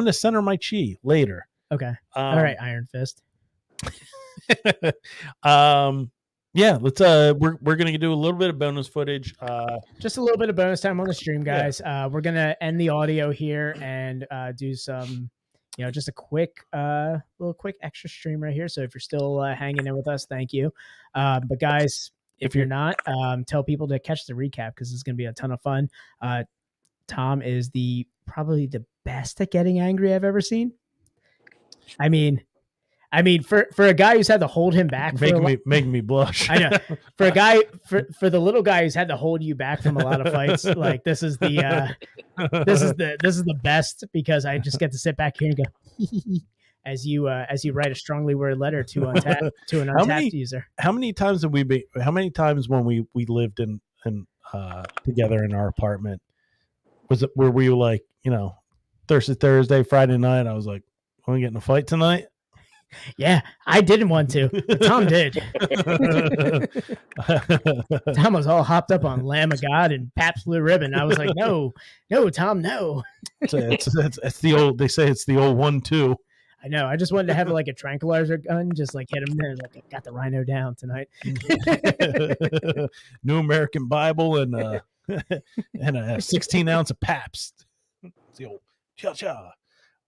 to center my chi later. Okay. All right, Iron Fist. Let's we're gonna do a little bit of bonus footage, just a little bit of bonus time on the stream, guys. We're gonna end the audio here and do some, just a quick extra stream right here. So if you're still hanging in with us, thank you. But guys, if you're not, tell people to catch the recap because it's gonna be a ton of fun. Tom is probably the best at getting angry I've ever seen. I mean, for a guy who's had to hold him back, making me blush. I know. For a guy, for the little guy who's had to hold you back from a lot of fights, like this is the best because I just get to sit back here and go as you write a strongly worded letter to an Untapped user. How many times when we lived in together in our apartment were we like Thursday, Friday night? I was like, "Want to get in a fight tonight?" Yeah, I didn't want to, but Tom did. Tom was all hopped up on Lamb of God and Pabst Blue Ribbon. I was like, no, Tom, no. It's the old. They say it's the old 1-2. I know. I just wanted to have like a tranquilizer gun, just like hit him there. Like, I got the rhino down tonight. New American Bible and a 16-ounce of Pabst. It's the old cha-cha.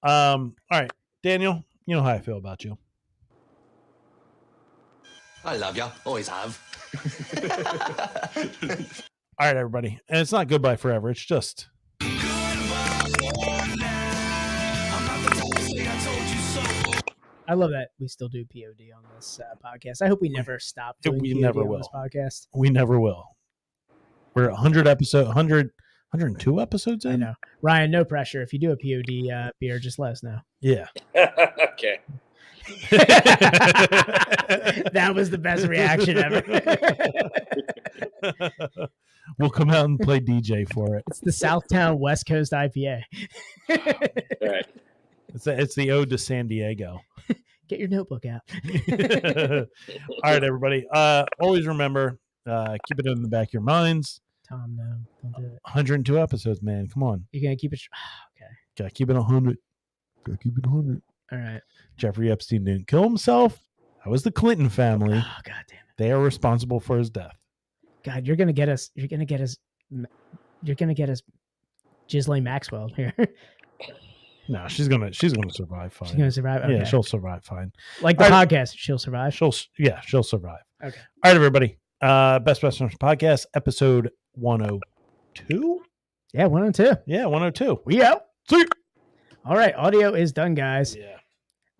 All right, Daniel. You know how I feel about you. I love you. Always have. All right, everybody. And it's not goodbye forever. It's just... I love that we still do POD on this podcast. I hope we never stop doing We POD never on will. this podcast. We never will. We're 102 episodes in. I know. Ryan, no pressure. If you do a POD beer, just let us know. Yeah. Okay. That was the best reaction ever. We'll come out and play DJ for it. It's the Southtown West Coast IPA. All right. It's the ode to San Diego. Get your notebook out. All right, everybody. Always remember, keep it in the back of your minds. Tom, no, don't do it. 102 episodes, man. Come on. You're going to keep it. Okay. Gotta keep it 100. Gotta keep it 100. All right. Jeffrey Epstein didn't kill himself. That was the Clinton family. Oh, God damn it. They are responsible for his death. God, you're going to get us. Ghislaine Maxwell here. No, she's gonna survive fine. She's going to survive. Okay. Yeah, she'll survive fine. Like the podcast, she'll survive. She'll survive. Okay. All right, everybody. Best Westerners Podcast, episode 102. Yeah, 102. Yeah, 102. We out. See. All right, audio is done, guys. Yeah.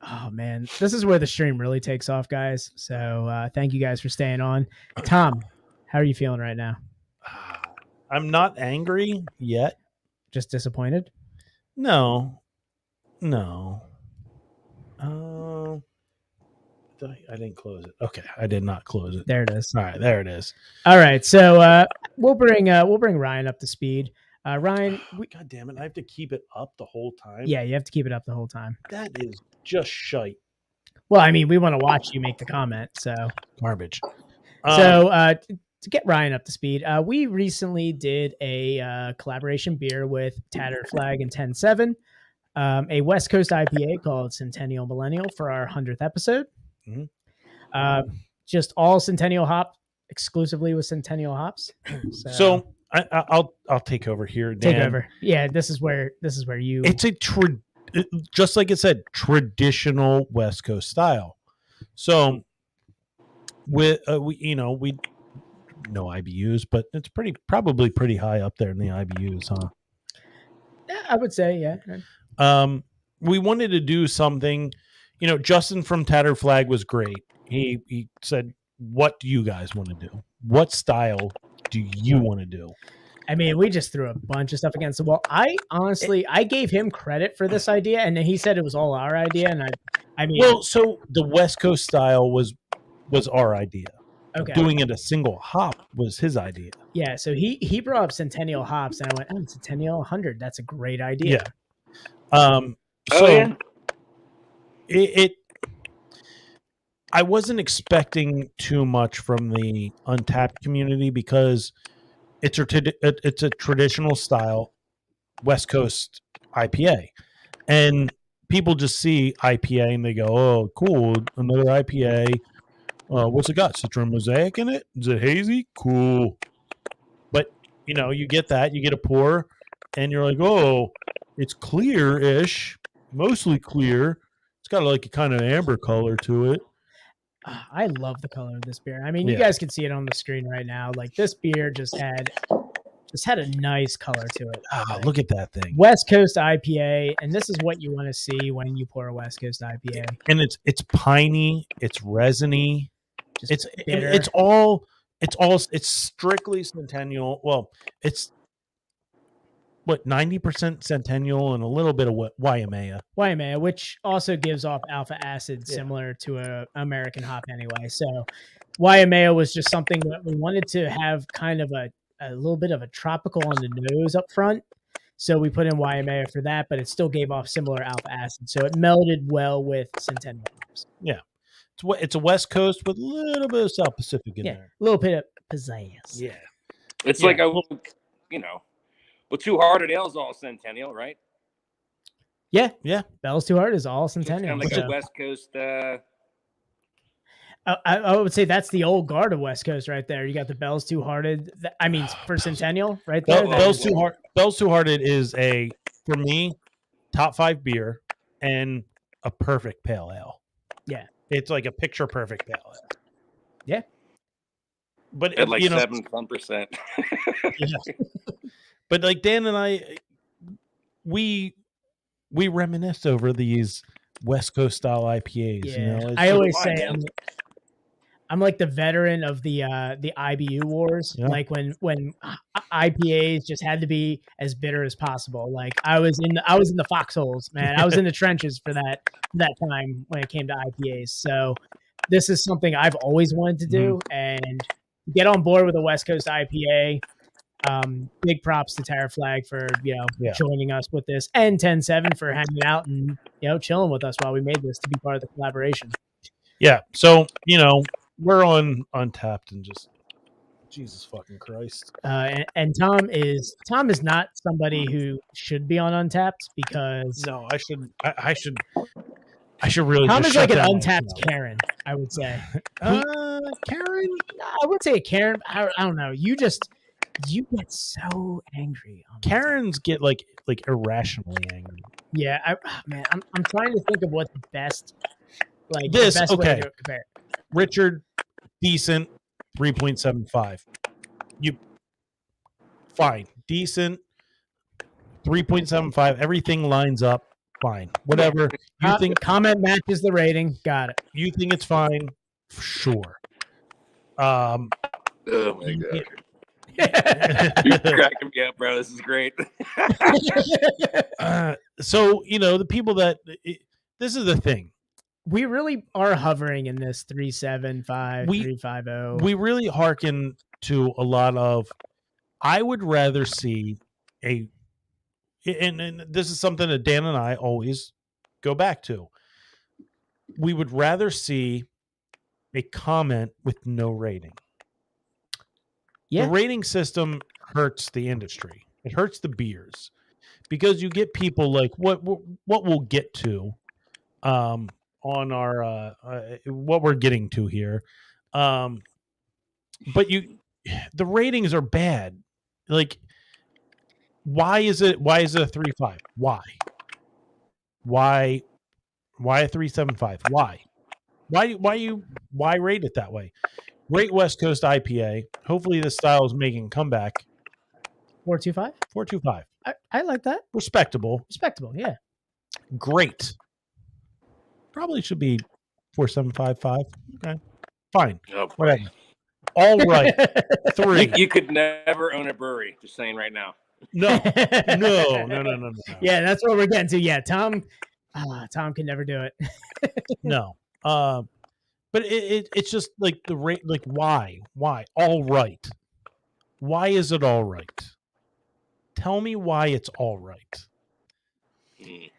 Oh man, this is where the stream really takes off, guys. So thank you guys for staying on. Tom, how are you feeling right now? I'm not angry yet. Just disappointed? No. I didn't close it. Okay, I did not close it. There it is. All right, there it is. All right, so we'll bring Ryan up to speed. Ryan, God damn it! I have to keep it up the whole time. Yeah, you have to keep it up the whole time. That is just shite. Well, I mean, we want to watch you make the comment, so Garbage. So to get Ryan up to speed, we recently did a collaboration beer with Tattered Flag and 10-7, a West Coast IPA called Centennial Millennial for our 100th episode. Mm-hmm. Just all Centennial hop, exclusively with Centennial hops. So I'll take over here, Dan. Take over. Yeah, this is where you. It's just like it said, traditional West Coast style. So we no IBUs, but it's probably pretty high up there in the IBUs, huh? Yeah, I would say, yeah. We wanted to do something. Justin from Tattered Flag was great. He said, "What do you guys want to do? What style do you want to do?" I mean, we just threw a bunch of stuff against the wall. I gave him credit for this idea, and then he said it was all our idea. And I mean, well, so the West Coast style was our idea. Okay. Doing it a single hop was his idea. Yeah, so he brought up Centennial hops, and I went, "Oh, Centennial 100. That's a great idea." Yeah. So yeah. I wasn't expecting too much from the Untapped community because it's a traditional style West Coast IPA, and people just see IPA and they go, "Oh, cool, another IPA. What's it got? Citron Mosaic in it? Is it hazy? Cool." But you get that, you get a pour, and you're like, "Oh, it's clear-ish, mostly clear. It's got like a kind of amber color to it." I love the color of this beer. I mean, you guys can see it on the screen right now. Like this beer just had a nice color to it. Look at that thing. West Coast IPA, and this is what you want to see when you pour a West Coast IPA. And it's piney, it's resiny. Just bitter. It's strictly Centennial. Well, it's 90% Centennial and a little bit of Waimea. Waimea, which also gives off alpha acid similar to a American hop anyway. So Waimea was just something that we wanted to have kind of a little bit of a tropical on the nose up front. So we put in Waimea for that, but it still gave off similar alpha acid. So it melded well with Centennial hops. Yeah. It's a West Coast with a little bit of South Pacific in there. A little bit of pizzazz. Yeah. It's like well, Too Hard ale's all Centennial, right? Yeah. Bell's Too Hard is all Centennial. It's kind of like a West Coast. I would say that's the old guard of West Coast right there. You got the Bell's Too Hearted. I mean, for Centennial, right there. Bell's Too Hearted is for me, top 5 beer and a perfect pale ale. Yeah. It's like a picture perfect pale ale. Yeah. But at like 7%. Yeah. But like Dan and I, we reminisce over these West Coast style IPAs. Yeah, You know, it's I just always fine, say man. I'm like the veteran of the IBU wars. Yeah. Like when IPAs just had to be as bitter as possible. Like I was in the foxholes, man. I was in the trenches for that time when it came to IPAs. So this is something I've always wanted to do, and get on board with a West Coast IPA. Big props to Terra Flag for joining us with this, and 10-7 for hanging out and chilling with us while we made this to be part of the collaboration. Yeah. So we're on Untapped and just Jesus fucking Christ. And Tom is not somebody who should be on Untapped because No, I should really. Tom just is shut like an down my untapped show. Karen, I would say. Karen? I would say a Karen. I don't know. You get so angry. Karens get like irrationally angry. Yeah, man, I'm trying to think of what's the best. Like This, the best way okay. to compare. Richard, decent, 3.75. You fine, decent, 3.75. Everything lines up, fine. Whatever you think. Comment matches the rating. Got it. You think it's fine? Sure. Oh my god. You're cracking me up, bro. This is great. So the people that this is the thing. We really are hovering in this 3.75, 3.50. We really hearken to a lot of. I would rather see and this is something that Dan and I always go back to. We would rather see a comment with no rating. Yeah. The rating system hurts the industry. It hurts the beers because you get people like what we'll get to on our what we're getting to here. But the ratings are bad. Like why is it a 3.5? Why a 3.75? Why rate it that way? Great West Coast IPA. Hopefully this style is making a comeback. 4.25? 4.25. I like that. Respectable, yeah. Great. Probably should be 4.755. Okay. Fine. Oh, whatever. All right. 3. You could never own a brewery. Just saying right now. No. Yeah, that's what we're getting to. Yeah, Tom can never do it. No. But it's just like the rate. Like why? All right. Why is it all right? Tell me why it's all right. Okay.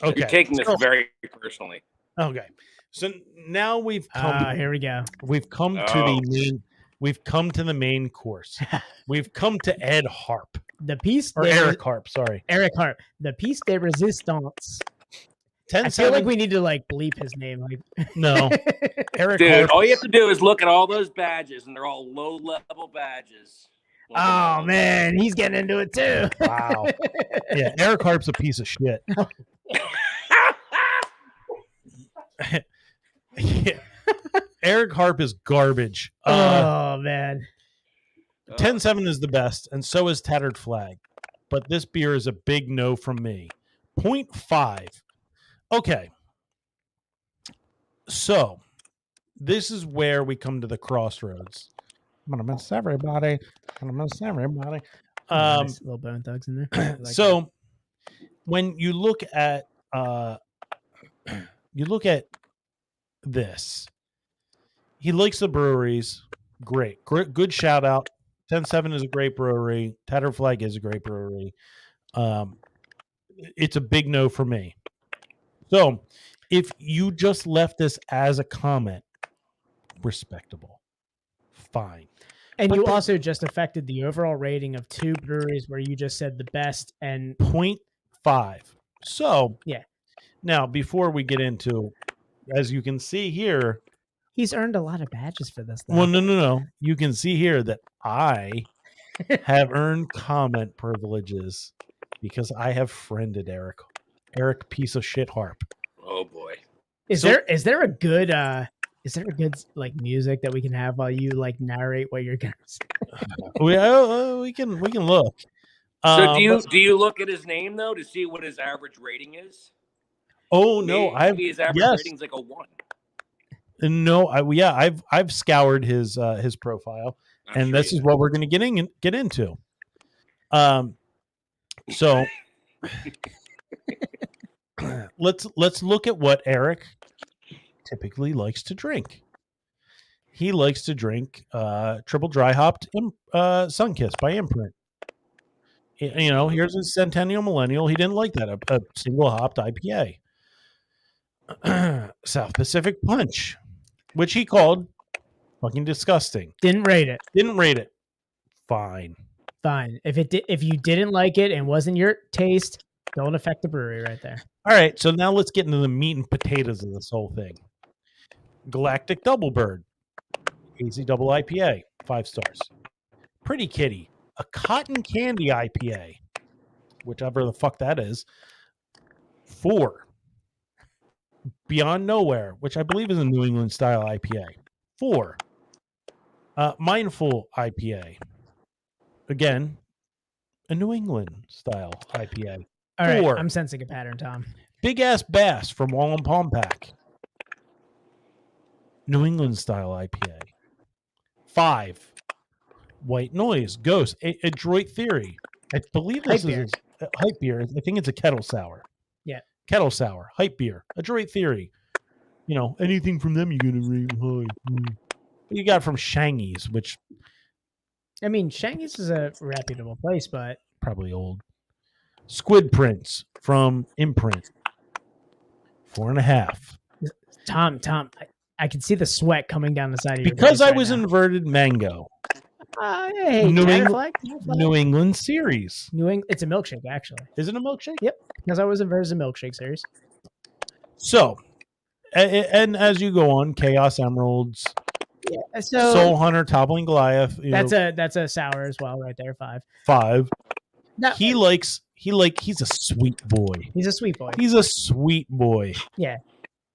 Okay. You're taking this very personally. Okay. So now we've come. Here we go. We've come to the main. We've come to the main course. We've come to Ed Harp. Eric Harp. Sorry, Eric Harp. The piece de resistance. 10-7. I feel like we need to bleep his name. No, Eric Dude, Harp. all you have to do is look at all those badges, and they're all low-level badges. Oh man, he's getting into it too. Wow. Yeah, Eric Harp's a piece of shit. Yeah. Eric Harp is garbage. Oh man. 10-7 is the best, and so is Tattered Flag. But this beer is a big no from me. 0.5. Okay. So, this is where we come to the crossroads. I'm going to miss everybody. Nice little Bone Thugs in there. So, when you look at this, he likes the breweries. Great. Good shout out. 10-7 is a great brewery. Tattered Flag is a great brewery. It's a big no for me. So, if you just left this as a comment, respectable. Fine. And but you also just affected the overall rating of two breweries where you just said the best and 0.5. So, yeah. Now, before we get into, as you can see here, he's earned a lot of badges for this. Though. Well, no. You can see here that I have earned comment privileges because I have friended Eric. Eric, piece of shit Harp. Oh boy. Is there a good music that we can have while you narrate what you're gonna say? we can look. So do you look at his name though to see what his average rating is? Oh no, Maybe his average rating's like a 1. No, I've scoured his profile, and sure this is what we're going to get into. So let's look at what Eric typically likes to drink. He likes to drink triple dry hopped Sunkist by Imprint. You know, here's a Centennial Millennial. He didn't like that. A single hopped IPA. South Pacific Punch, which he called fucking disgusting. Didn't rate it. Fine. If you didn't like it and wasn't your taste, don't affect the brewery right there. All right, so now let's get into the meat and potatoes of this whole thing. Galactic Double Bird, Hazy Double IPA, 5 stars. Pretty Kitty, a cotton candy IPA, whichever the fuck that is, 4. Beyond Nowhere, which I believe is a New England style IPA, 4. Mindful IPA, again, a New England style IPA. All right, 4. I'm sensing a pattern, Tom. Big Ass Bass from Wallen Palm Pack, New England style IPA. 5. White Noise Ghost, Adroit Theory. I believe this is a hype beer. I think it's a kettle sour. Yeah. Kettle sour, hype beer, Adroit Theory. You know, anything from them you're going to rate high. What you got from Shangy's, which... I mean, Shangy's is a reputable place, but... Probably old. Squid Prints from Imprint, 4.5. Tom, I can see the sweat coming down the side of your Because face I right was now. Inverted Mango. Hey, New England series. It's a milkshake, actually. Is it a milkshake? Yep, because I was inverted as a milkshake series. So, and as you go on, Chaos Emeralds, Yeah, so Soul Hunter, Toppling Goliath. That's a sour as well, right there. 5. 5. No, He's a sweet boy. he's a sweet boy. He's a sweet boy. Yeah,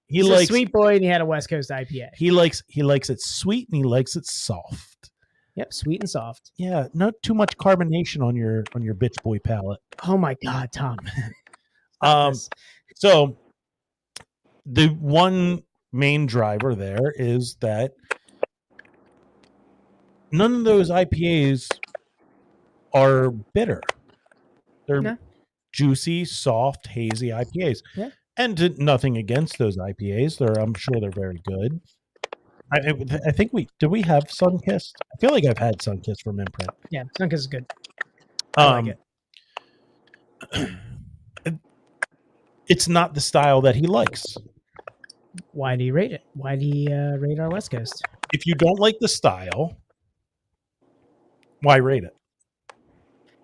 He's a sweet boy, and he had a West Coast IPA. He likes it sweet and he likes it soft. Yep, sweet and soft. Yeah, not too much carbonation on your bitch boy palate. Oh my God, Tom. So the one main driver there is that none of those IPAs are bitter. They're juicy, soft, hazy IPAs. Yeah. And nothing against those IPAs. I'm sure they're very good. I think did we have Sunkist? I feel like I've had Sunkist from Imprint. Yeah, Sunkist is good. I like it. It's not the style that he likes. Why do you rate it? Why do you rate our West Coast? If you don't like the style, why rate it?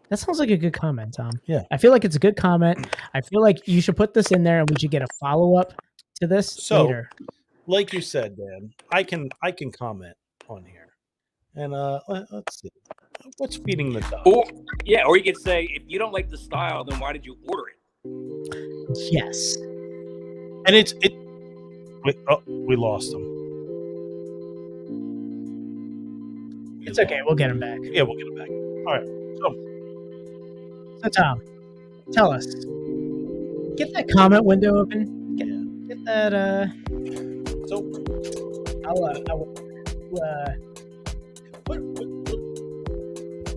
That sounds like a good comment, Tom. Yeah. I feel like it's a good comment. I feel like you should put this in there and we should get a follow-up to this later. Like you said, Dan, I can comment on here. And let's see. What's feeding the dog? Or you could say, if you don't like the style, then why did you order it? Yes. And we lost him. It's okay. We'll get him back. Yeah, we'll get him back. All right. So Tom, tell us. Get that comment window open. Get that. So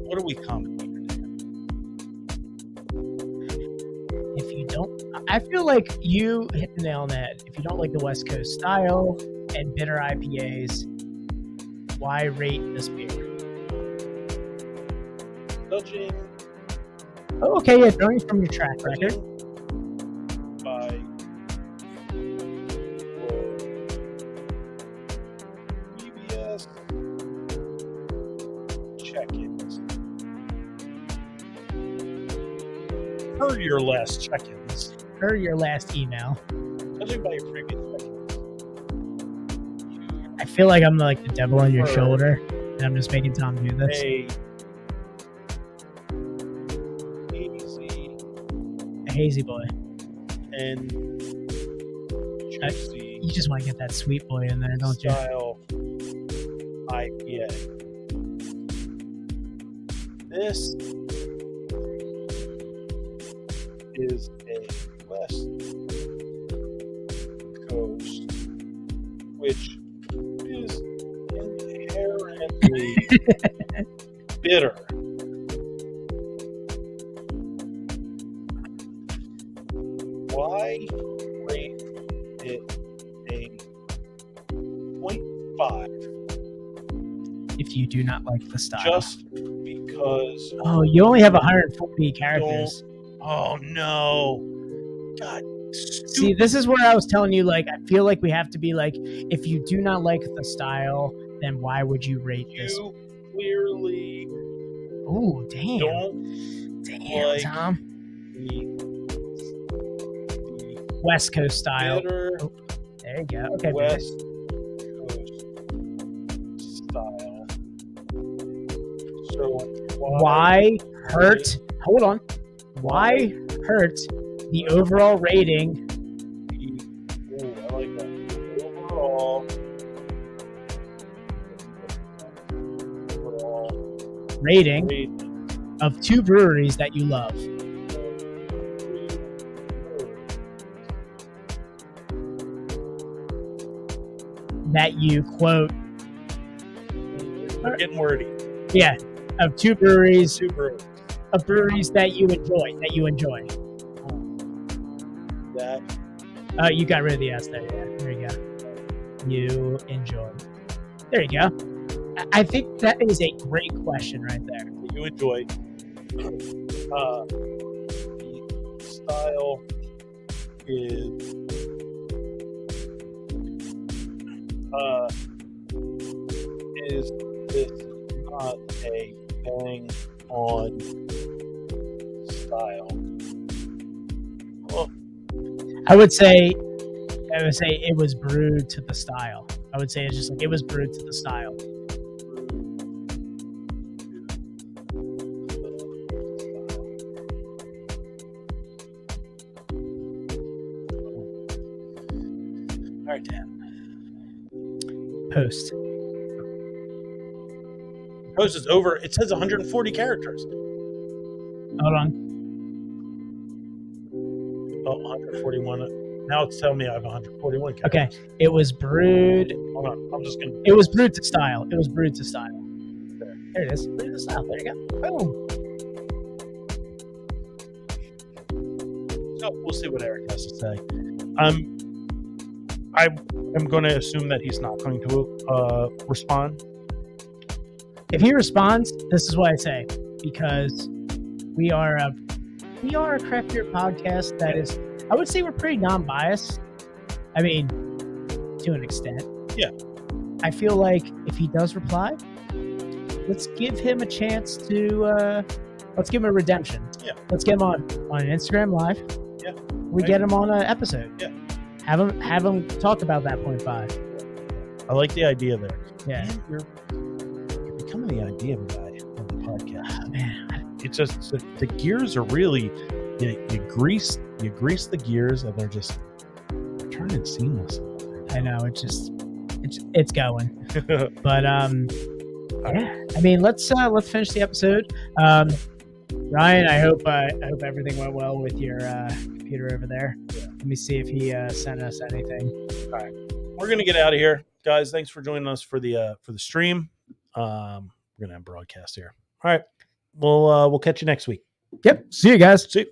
what are we commenting here? If you don't, I feel like you hit the nail on the head. If you don't like the West Coast style and bitter IPAs, why rate this beer? Judging. Oh, okay, yeah, throwing from your track record. By previous check-ins. Per your last check-ins. Per your last email. Judging by your previous check-ins. I feel like I'm like the devil on your shoulder, and I'm just making Tom do this. A hazy boy. And juicy. You just want to get that sweet boy in there, don't you? Style IPA. This is a West Coast, which is inherently bitter. Why rate it a 0.5? If you do not like the style. Just because. Oh, you only have 140 characters. Oh, no. God. See, this is where I was telling you, like, I feel like we have to be like, if you do not like the style, then why would you rate this? You clearly Oh, damn. Damn, like Tom. The West Coast style. bitter Oh, there you go. Okay, West Coast style. So why hurt? Hold on. Why hurt the overall rating? I like that. Overall Rating of 2 breweries that you love. That you quote. We're getting wordy. Yeah, of 2 breweries. 2 breweries. Of breweries that you enjoy. That. You got rid of the S there. Yeah, there you go. You enjoy. There you go. I think that is a great question right there. You enjoy. The style is this not a bang on style? Well, I would say it was brewed to the style. I would say it's just like it was brewed to the style. All right, Dan. Post. Post is over. It says 140 characters. Hold on. Oh, 141. Now it's telling me I have 141 characters. Okay. It was brewed. Hold on. I'm just going to. It was brewed to style. There it is. Brewed to style. There you go. Boom. So we'll see what Eric has to say. I am going to assume that he's not going to respond. If he responds, this is what I say, because we are a craft beer podcast that is, I would say we're pretty non-biased. I mean, to an extent. Yeah. I feel like if he does reply, let's give him a chance to, let's give him a redemption. Yeah. Let's get him on an Instagram Live. Yeah. We get him on an episode. Yeah. Have him talk about that 0.5. I like the idea there. Yeah. Man, you're becoming the idea guy on the podcast. Oh, man. It's just the gears are really you grease the gears and they're turning seamless. I know it's going. But yeah. I mean, let's finish the episode. Ryan, I hope everything went well with your computer over there. Yeah. Let me see if he sent us anything. All right, we're gonna get out of here, guys. Thanks for joining us for the stream. We're gonna have broadcast here. All right, we'll catch you next week. Yep. See you guys. See you.